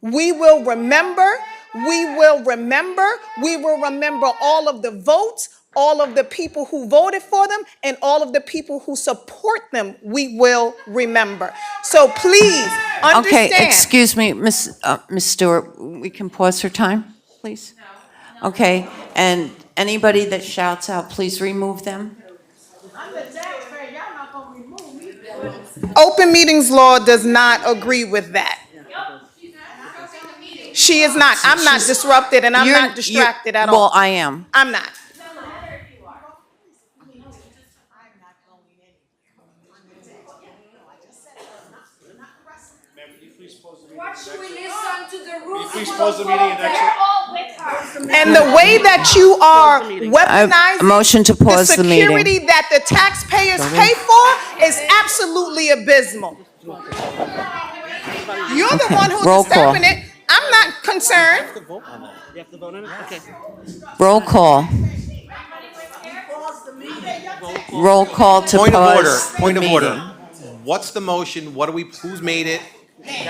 We will remember. We will remember. We will remember all of the votes, all of the people who voted for them, and all of the people who support them. We will remember. So please understand. Okay, excuse me, Ms. Stewart, we can pause for time, please? Okay, and anybody that shouts out, please remove them. Open meetings law does not agree with that. She is not. I'm not disrupted and I'm not distracted at all. Well, I am. I'm not. And the way that you are weaponizing motion to pause the meeting. security that the taxpayers pay for is absolutely abysmal. You're the one who's Roll call. disturbing it. I'm not concerned. Roll call. Roll call to Point of order, pause the point of meeting. order. What's the motion? Who's made it?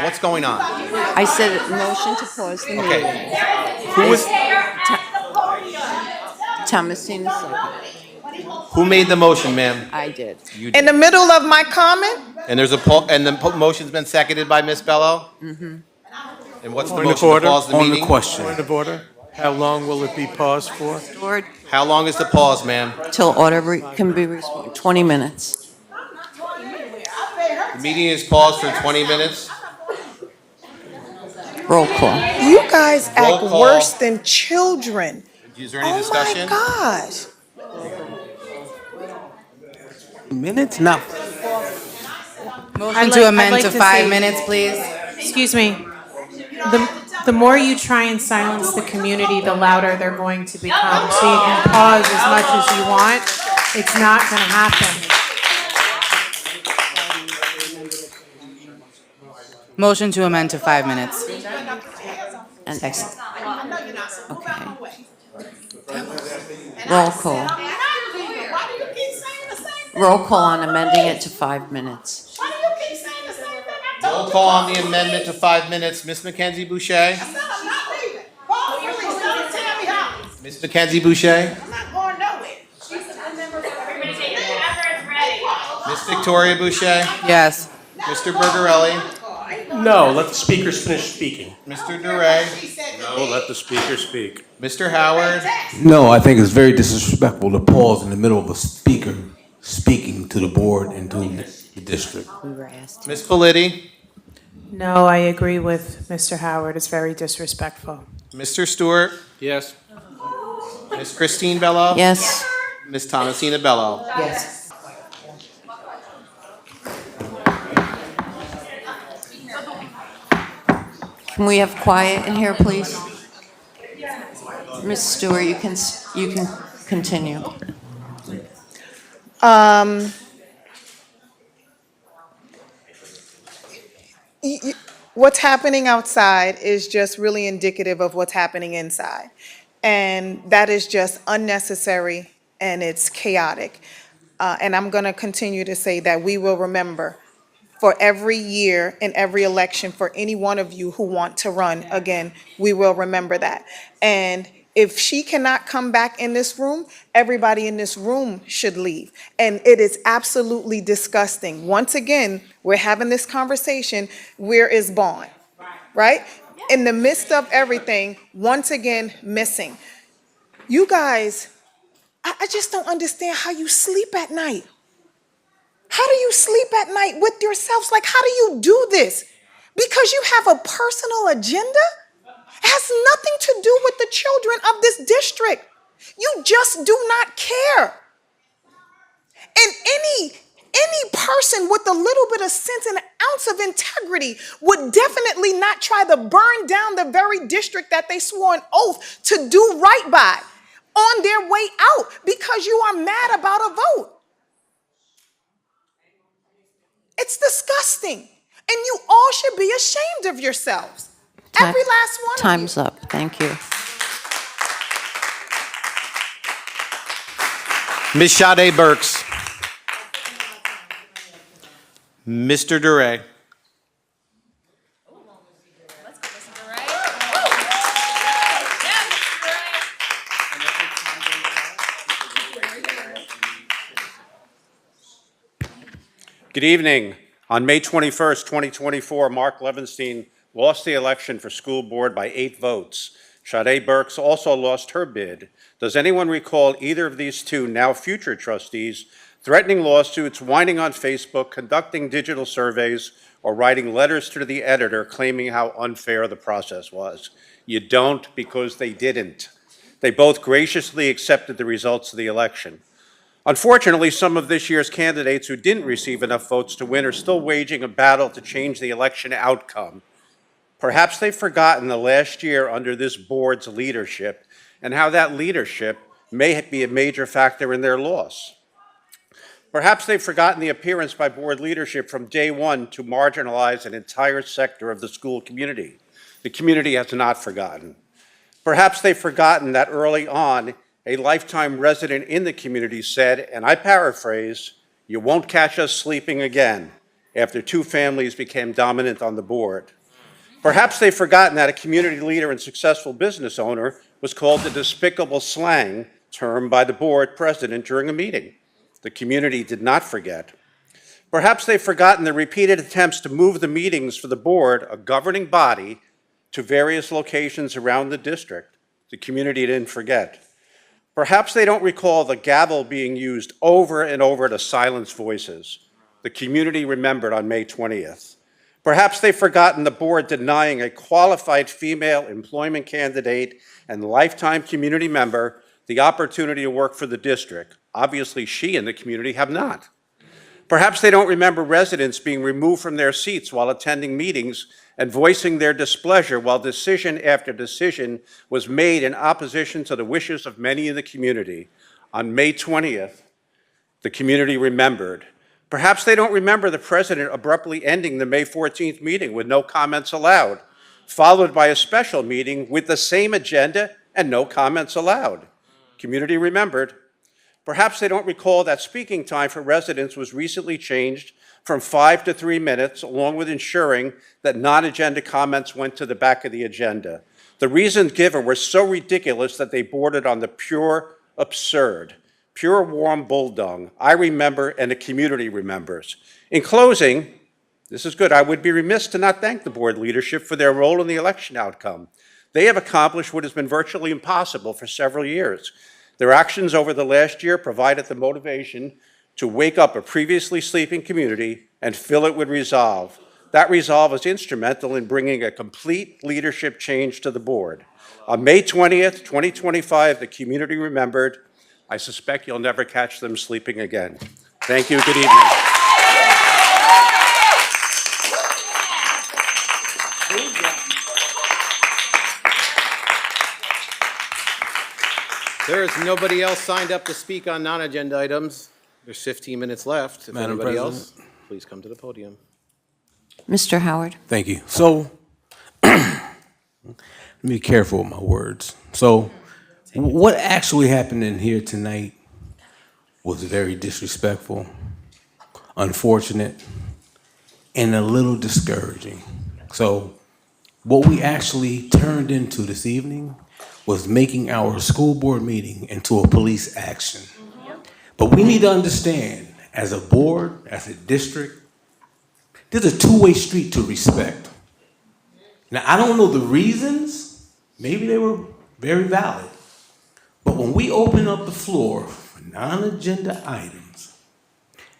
What's going on? I said motion to pause the meeting. Okay. Who was, Thomasina second. who made the motion, ma'am? I did. You In did. the middle of my comment, And there's and the motion's been seconded by Ms. Bello? Mm-hmm. And what's the Point of motion to order. pause the On the meeting? question. Point of order. How long will it be paused for? Or How long is the pause, ma'am? till order can be, 20 minutes. The meeting is paused for 20 minutes. Roll call. You guys Roll act call. worse than children. Is there any discussion? Gosh. Minutes? Not. Motion to amend to 5 minutes, please. Excuse me. The more you try and silence the community, the louder they're going to become. So you can pause as much as you want. It's not going to happen. Motion to amend to 5 minutes. And okay. Roll call. Roll call on amending it to 5 minutes. Roll call on the amendment to 5 minutes. Ms. Mackenzie Boucher? Ms. Mackenzie Boucher? Ms. Victoria Boucher? Yes. Mr. Bergarelli? No, let the speakers finish speaking. Mr. Duray? No, let the speaker speak. Mr. Howard? No, I think it's very disrespectful to pause in the middle of a speaker speaking to the board and to the district. Ms. Bellitti? No, I agree with Mr. Howard. It's very disrespectful. Mr. Stewart? Yes. Ms. Christine Bello? Yes. Ms. Thomasina Bello? Yes. Can we have quiet in here, please? Ms. Stewart, you can continue. What's happening outside is just really indicative of what's happening inside. And that is just unnecessary and it's chaotic. And I'm going to continue to say that we will remember for every year in every election for any one of you who want to run again, we will remember that. And if she cannot come back in this room, everybody in this room should leave. And it is absolutely disgusting. Once again, we're having this conversation, where is Bond, right? In the midst of everything, once again, missing. You guys, I just don't understand how you sleep at night. How do you sleep at night with yourselves? Like, how do you do this? Because you have a personal agenda? It has nothing to do with the children of this district. You just do not care. And any person with a little bit of sense and an ounce of integrity would definitely not try to burn down the very district that they swore an oath to do right by on their way out because you are mad about a vote. It's disgusting. And you all should be ashamed of yourselves. Every last one of you. Time's up. Thank you. Ms. Sade Burks? Mr. Duray? Good evening. On May 21st, 2024, Mark Levenstein lost the election for school board by 8 votes. Sade Burks also lost her bid. Does anyone recall either of these two now future trustees threatening lawsuits, whining on Facebook, conducting digital surveys, or writing letters to the editor claiming how unfair the process was? You don't, because they didn't. They both graciously accepted the results of the election. Unfortunately, some of this year's candidates who didn't receive enough votes to win are still waging a battle to change the election outcome. Perhaps they've forgotten the last year under this board's leadership and how that leadership may be a major factor in their loss. Perhaps they've forgotten the appearance by board leadership from day one to marginalize an entire sector of the school community. The community has not forgotten. Perhaps they've forgotten that early on, a lifetime resident in the community said, and I paraphrase, "You won't catch us sleeping again," after 2 families became dominant on the board. Perhaps they've forgotten that a community leader and successful business owner was called the despicable slang term by the board president during a meeting. The community did not forget. Perhaps they've forgotten the repeated attempts to move the meetings for the board, a governing body, to various locations around the district. The community didn't forget. Perhaps they don't recall the gavel being used over and over to silence voices. The community remembered on May 20th. Perhaps they've forgotten the board denying a qualified female employment candidate and lifetime community member the opportunity to work for the district. Obviously, she and the community have not. Perhaps they don't remember residents being removed from their seats while attending meetings and voicing their displeasure while decision after decision was made in opposition to the wishes of many in the community. On May 20th, the community remembered. Perhaps they don't remember the president abruptly ending the May 14th meeting with no comments allowed, followed by a special meeting with the same agenda and no comments allowed. Community remembered. Perhaps they don't recall that speaking time for residents was recently changed from 5 to 3 minutes, along with ensuring that non-agenda comments went to the back of the agenda. The reasons given were so ridiculous that they bordered on the pure absurd. Pure warm bulldog. I remember and the community remembers. In closing, this is good. I would be remiss to not thank the board leadership for their role in the election outcome. They have accomplished what has been virtually impossible for several years. Their actions over the last year provided the motivation to wake up a previously sleeping community and fill it with resolve. That resolve was instrumental in bringing a complete leadership change to the board. On May 20th, 2025, the community remembered. I suspect you'll never catch them sleeping again. Thank you. Good evening. There is nobody else signed up to speak on non-agenda items. There's 15 minutes left. If Madam anybody President. else, please come to the podium. Mr. Howard. Thank you. So, let me be careful with my words. So, what actually happened in here tonight was very disrespectful, unfortunate, and a little discouraging. So, what we actually turned into this evening was making our school board meeting into a police action. But we need to understand, as a board, as a district, there's a two-way street to respect. Now, I don't know the reasons. Maybe they were very valid. But when we open up the floor for non-agenda items,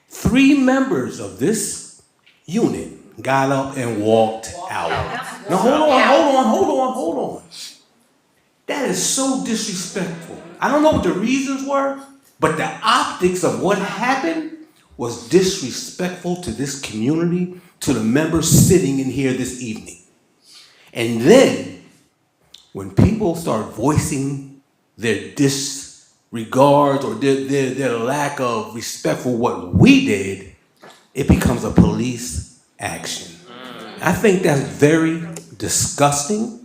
3 members of this unit got up and walked out. Now, hold on. That is so disrespectful. I don't know what the reasons were, but the optics of what happened was disrespectful to this community, to the members sitting in here this evening. And then, when people start voicing their disregard or their lack of respect for what we did, it becomes a police action. I think that's very disgusting.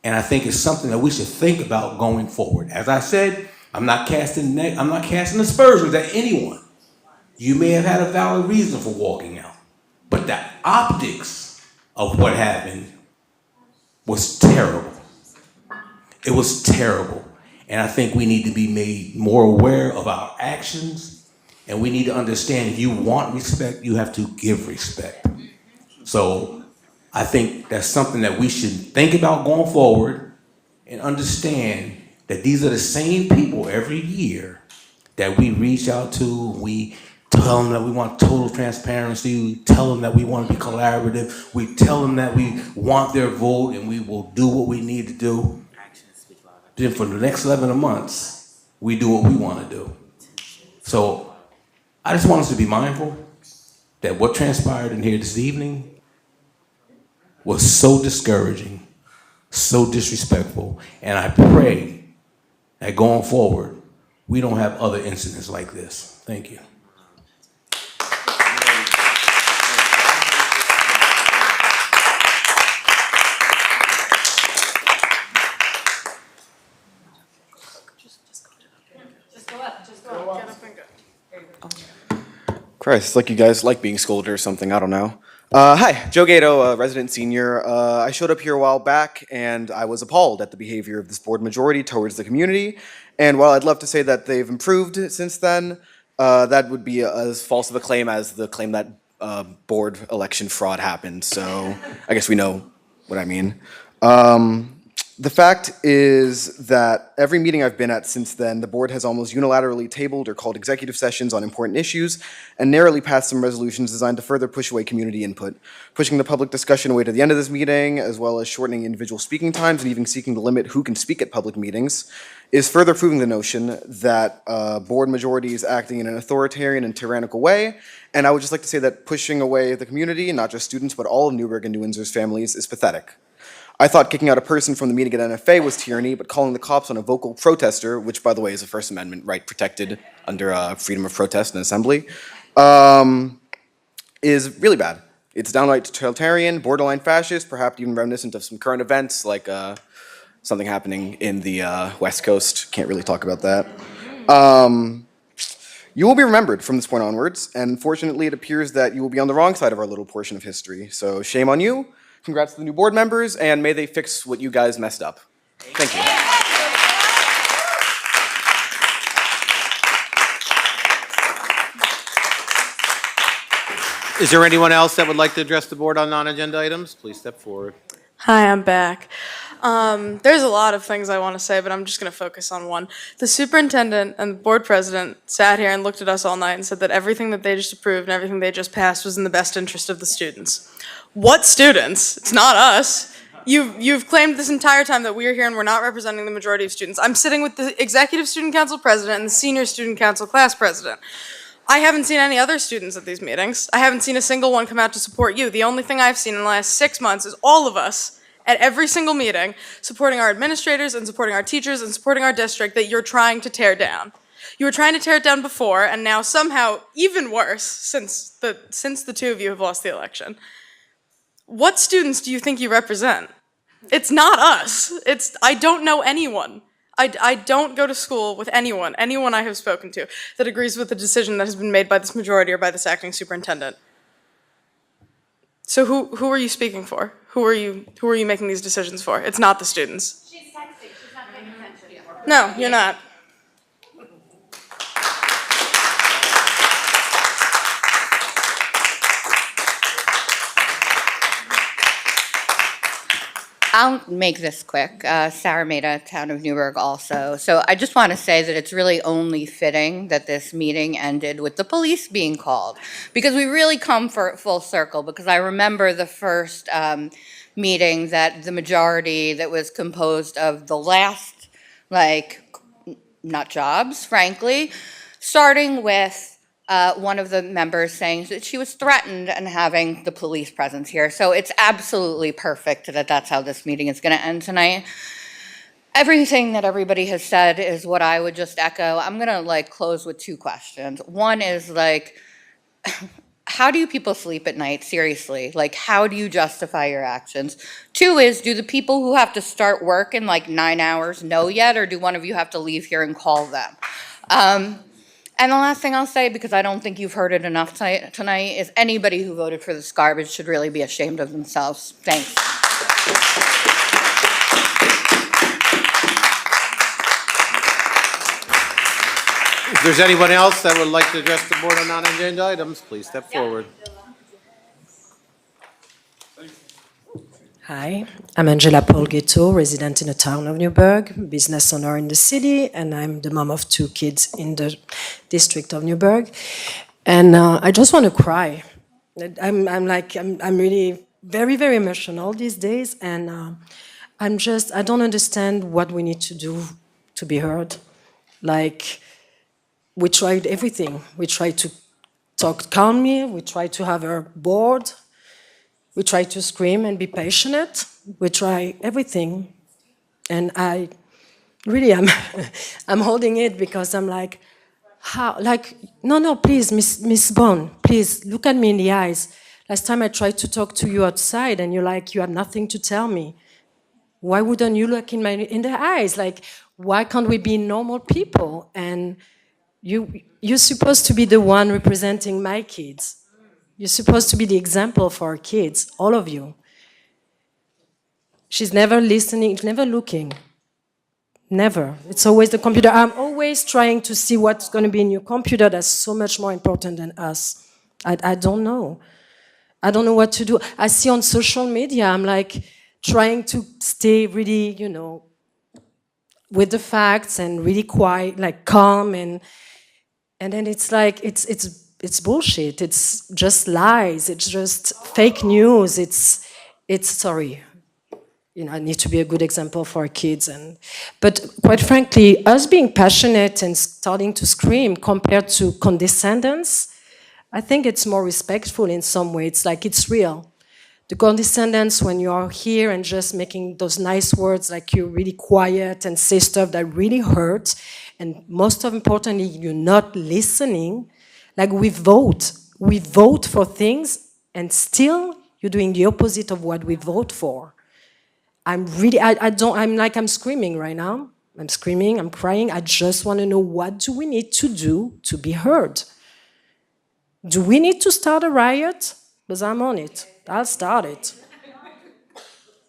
And I think it's something that we should think about going forward. As I said, I'm not casting aspersions at anyone. You may have had a valid reason for walking out, but the optics of what happened was terrible. It was terrible. And I think we need to be made more aware of our actions, and we need to understand if you want respect, you have to give respect. So I think that's something that we should think about going forward and understand that these are the same people every year that we reach out to. We tell them that we want total transparency. We tell them that we want to be collaborative. We tell them that we want their vote and we will do what we need to do. Then for the next 11 months, we do what we want to do. So I just want us to be mindful that what transpired in here this evening was so discouraging, so disrespectful, and I pray that going forward, we don't have other incidents like this. Thank you. Christ, it's like you guys like being scolded or something, I don't know. Hi, Joe Gato, resident senior. I showed up here a while back and I was appalled at the behavior of this board majority towards the community. And while I'd love to say that they've improved since then, that would be as false of a claim as the claim that board election fraud happened. So I guess we know what I mean. The fact is that every meeting I've been at since then, the board has almost unilaterally tabled or called executive sessions on important issues and narrowly passed some resolutions designed to further push away community input, pushing the public discussion away to the end of this meeting, as well as shortening individual speaking times and even seeking to limit who can speak at public meetings, is further proving the notion that board majority is acting in an authoritarian and tyrannical way. And I would just like to say that pushing away the community, not just students, but all of Newburgh and New Windsor's families, is pathetic. I thought kicking out a person from the meeting at NFA was tyranny, but calling the cops on a vocal protester, which, by the way, is a First Amendment right protected under freedom of protest and assembly, is really bad. It's downright totalitarian, borderline fascist, perhaps even reminiscent of some current events, like something happening in the West Coast. Can't really talk about that. You will be remembered from this point onwards, and unfortunately, it appears that you will be on the wrong side of our little portion of history. So shame on you. Congrats to the new board members, and may they fix what you guys messed up. Thank you. Is there anyone else that would like to address the board on non-agenda items? Please step forward. Hi, I'm back. There's a lot of things I want to say, but I'm just going to focus on one. The superintendent and the board president sat here and looked at us all night and said that everything that they just approved and everything they just passed was in the best interest of the students. What students? It's not us. You've claimed this entire time that we are here and we're not representing the majority of students. I'm sitting with the executive student council president and the senior student council class president. I haven't seen any other students at these meetings. I haven't seen a single one come out to support you. The only thing I've seen in the last 6 months is all of us at every single meeting supporting our administrators and supporting our teachers and supporting our district that you're trying to tear down. You were trying to tear it down before, and now somehow even worse since the two of you have lost the election. What students do you think you represent? It's not us. I don't know anyone. I don't go to school with anyone I have spoken to that agrees with the decision that has been made by this majority or by this acting superintendent. So who are you speaking for? Who are you making these decisions for? It's not the students. She's texting. She's not paying attention. No, you're not. I'll make this quick. Sarah Maida, Town of Newburgh also. So I just want to say that it's really only fitting that this meeting ended with the police being called, because we really come for full circle, because I remember the first meeting that the majority that was composed of the last, nut jobs, frankly, starting with one of the members saying that she was threatened and having the police presence here. So it's absolutely perfect that that's how this meeting is going to end tonight. Everything that everybody has said is what I would just echo. I'm going to close with two questions. One is how do you people sleep at night? Seriously, how do you justify your actions? Two is, do the people who have to start work in 9 hours know yet, or do one of you have to leave here and call them? And the last thing I'll say, because I don't think you've heard it enough tonight, is anybody who voted for this garbage should really be ashamed of themselves. Thanks. If there's anyone else that would like to address the board on non-agenda items, please step forward. Hi, I'm Angela Polghetto, resident in the town of Newburgh, business owner in the city, and I'm the mom of 2 kids in the district of Newburgh. And I just want to cry. I'm really very, very emotional these days, and I don't understand what we need to do to be heard. We tried everything. We tried to talk calmly. We tried to have a board. We try to scream and be passionate. We try everything. And I really am, I'm holding it because I'm no, please, Miss Bond, please look at me in the eyes. Last time I tried to talk to you outside and you're you have nothing to tell me. Why wouldn't you look in the eyes? Why can't we be normal people? And you're supposed to be the one representing my kids. You're supposed to be the example for our kids, all of you. She's never listening, never looking. Never. It's always the computer. I'm always trying to see what's going to be in your computer that's so much more important than us. I don't know. I don't know what to do. I see on social media, I'm trying to stay really, with the facts and really quiet, like calm, and then it's like it's bullshit. It's just lies. It's just fake news. It's sorry. I need to be a good example for our kids. But quite frankly, us being passionate and starting to scream compared to condescendence, I think it's more respectful in some way. It's like it's real. The condescendence, when you are here and just making those nice words, like you're really quiet and say stuff that really hurts, and most importantly, you're not listening. Like we vote for things, and still you're doing the opposite of what we vote for. I'm screaming right now. I'm screaming, I'm crying. I just want to know, what do we need to do to be heard? Do we need to start a riot? Because I'm on it. I'll start it.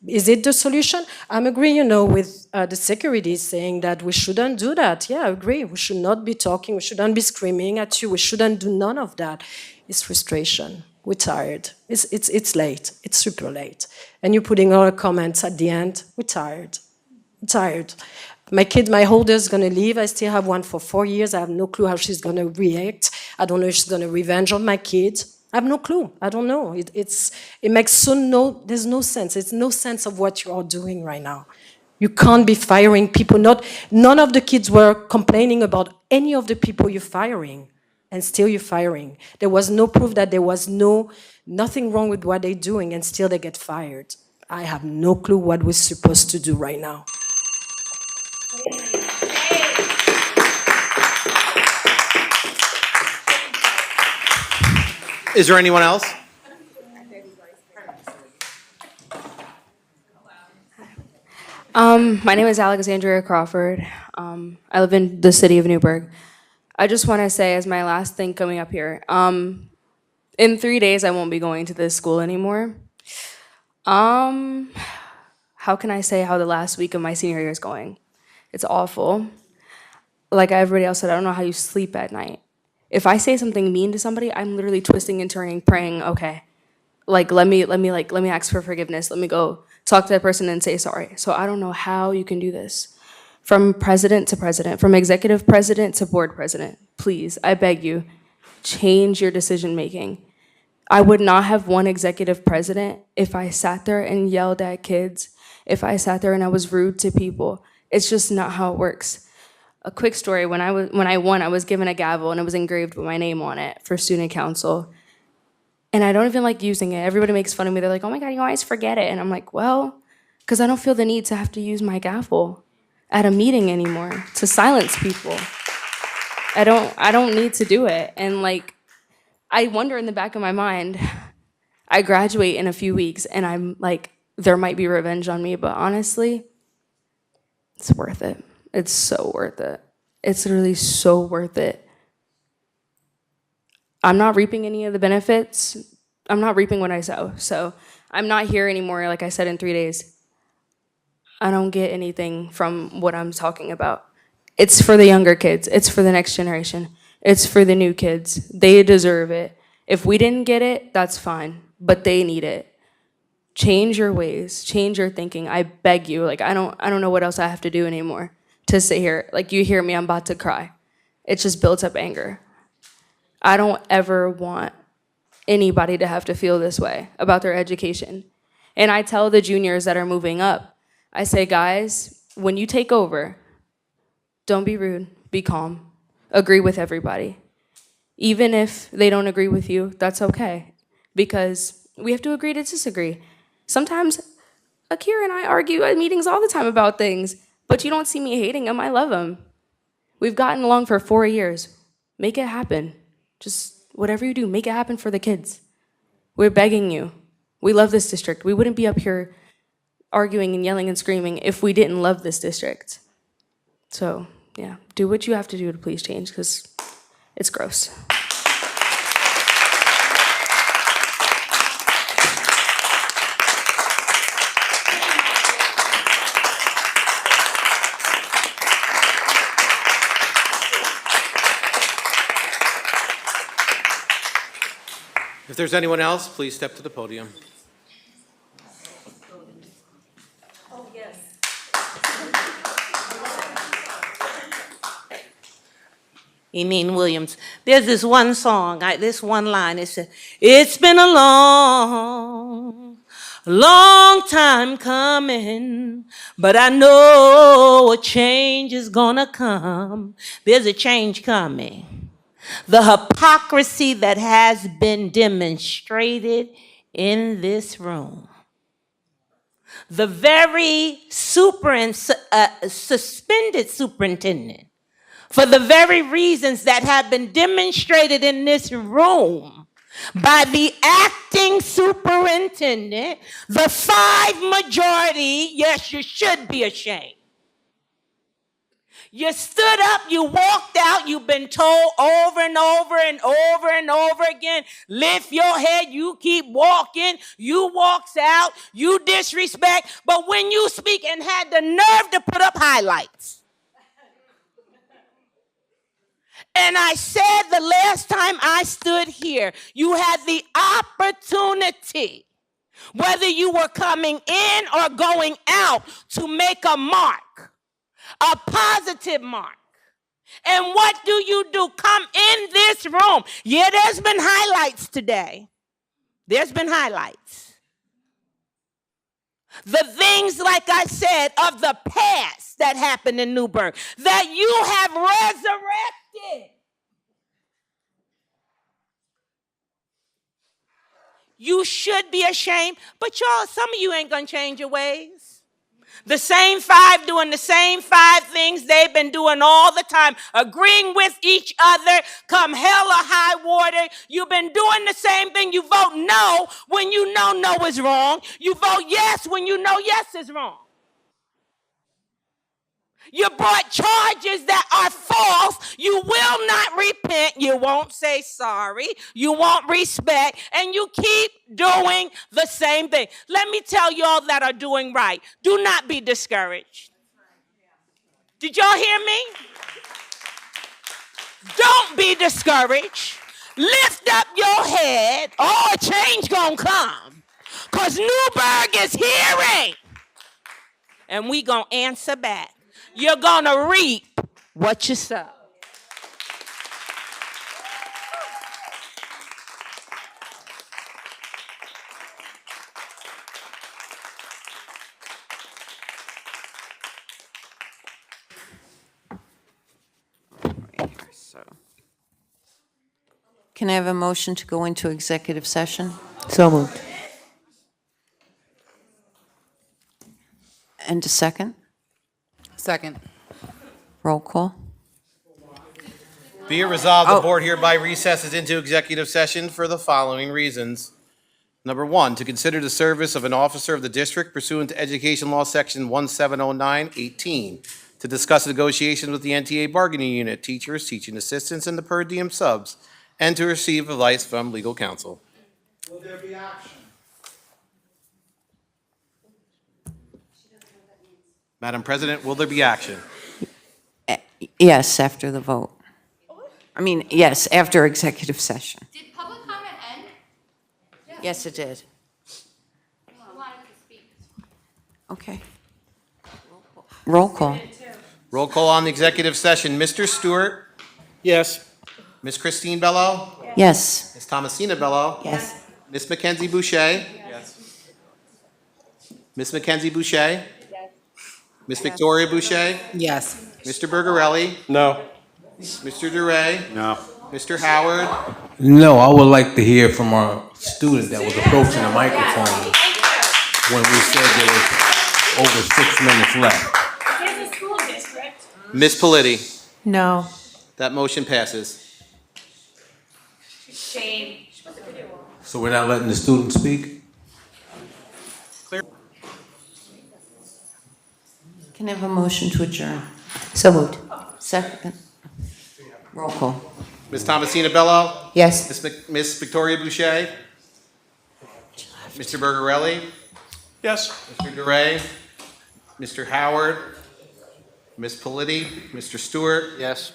Is it the solution? I'm agreeing, with the security saying that we shouldn't do that. Yeah, I agree. We should not be talking. We shouldn't be screaming at you. We shouldn't do none of that. It's frustration. We're tired. It's late. It's super late. And you're putting all the comments at the end. We're tired. I'm tired. My older is going to leave. I still have one for 4 years. I have no clue how she's going to react. I don't know if she's going to revenge on my kids. I have no clue. I don't know. It makes there's no sense. It's no sense of what you are doing right now. You can't be firing people. None of the kids were complaining about any of the people you're firing. And still you're firing. There was no proof that there was nothing wrong with what they're doing, and still they get fired. I have no clue what we're supposed to do right now. Is there anyone else? My name is Alexandria Crawford. I live in the city of Newburgh. I just want to say, as my last thing coming up here, in 3 days I won't be going to this school anymore. How can I say how the last week of my senior year is going? It's awful. Like everybody else said, I don't know how you sleep at night. If I say something mean to somebody, I'm literally twisting and turning, praying, okay, like let me ask for forgiveness. Let me go talk to that person and say sorry. So I don't know how you can do this. From president to president, from executive president to board president, please, I beg you, change your decision making. I would not have one executive president if I sat there and yelled at kids, if I sat there and I was rude to people. It's just not how it works. A quick story, when I won, I was given a gavel and it was engraved with my name on it for student council. And I don't even like using it. Everybody makes fun of me. They're like, oh my God, you always forget it. And I'm like, well, because I don't feel the need to have to use my gavel at a meeting anymore to silence people. I don't need to do it. And like, I wonder in the back of my mind, I graduate in a few weeks and I'm like, there might be revenge on me, but honestly, it's worth it. It's so worth it. It's literally so worth it. I'm not reaping any of the benefits. I'm not reaping what I sow. So I'm not here anymore, like I said, in 3 days. I don't get anything from what I'm talking about. It's for the younger kids. It's for the next generation. It's for the new kids. They deserve it. If we didn't get it, that's fine, but they need it. Change your ways, change your thinking. I beg you. Like I don't know what else I have to do anymore to sit here. Like you hear me, I'm about to cry. It just builds up anger. I don't ever want anybody to have to feel this way about their education. And I tell the juniors that are moving up, I say, guys, when you take over, don't be rude, be calm, agree with everybody. Even if they don't agree with you, that's okay, because we have to agree to disagree. Sometimes Akira and I argue at meetings all the time about things, but you don't see me hating him, I love him. We've gotten along for 4 years. Make it happen. Just whatever you do, make it happen for the kids. We're begging you. We love this district. We wouldn't be up here arguing and yelling and screaming if we didn't love this district. So, yeah, do what you have to do to please change, because it's gross. If there's anyone else, please step to the podium. Emine Williams. There's this one song, this one line, it says, it's been a long time coming, but I know a change is gonna come. There's a change coming. The hypocrisy that has been demonstrated in this room. The very suspended superintendent, for the very reasons that have been demonstrated in this room by the acting superintendent, the 5 majority, yes, you should be ashamed. You stood up, you walked out, you've been told over and over and over and over again, lift your head, you keep walking, you walks out, you disrespect, but when you speak and had the nerve to put up highlights. And I said the last time I stood here, you had the opportunity, whether you were coming in or going out, to make a mark. A positive mark. And what do? Come in this room. Yeah, there's been highlights today. There's been highlights. The things, like I said, of the past that happened in Newburgh, that you have resurrected. You should be ashamed, but y'all, some of you ain't gonna change your ways. The same 5 doing the same 5 things they've been doing all the time, agreeing with each other, come hell or high water. You've been doing the same thing. You vote no when you know no is wrong. You vote yes when you know yes is wrong. You brought charges that are false. You will not repent. You won't say sorry. You won't respect. And you keep doing the same thing. Let me tell y'all that are doing right. Do not be discouraged. Did y'all hear me? Don't be discouraged. Lift up your head. Oh, a change gonna come. Because Newburgh is hearing. And we gonna answer back. You're going to reap what you sow. Can I have a motion to go into executive session? So moved. And a second? Second. Roll call. Be it resolved, the board hereby recesses into executive session for the following reasons. Number 1, to consider the service of an officer of the district pursuant to Education Law Section 1709-18, to discuss negotiations with the NTA bargaining unit, teachers, teaching assistants, and the per diem subs, and to receive advice from legal counsel. Will there be action? Madam President, will there be action? Yes, after the vote. Yes, after executive session. Did public comment end? Yes, it did. I wanted to speak. Okay. Roll call. Roll call on the executive session. Mr. Stewart? Yes. Ms. Christine Bello? Yes. Ms. Thomasina Bello? Yes. Ms. Mackenzie Boucher? Yes. Ms. Mackenzie Boucher? Yes. Ms. Victoria Boucher? Yes. Mr. Bergarelli? No. Mr. DeRay? No. Mr. Howard? No, I would like to hear from our student that was approaching the microphone when we said there was over 6 minutes left. Here's a school district. Ms. Politi? No. That motion passes. Shame. So we're not letting the student speak? Can I have a motion to adjourn? So moved. Second. Roll call. Ms. Thomasina Bello? Yes. Ms. Victoria Boucher? Mr. Bergarelli? Yes. Mr. DeRay? Mr. Howard? Ms. Politi? Mr. Stewart? Yes.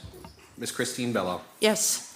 Ms. Christine Bello? Yes.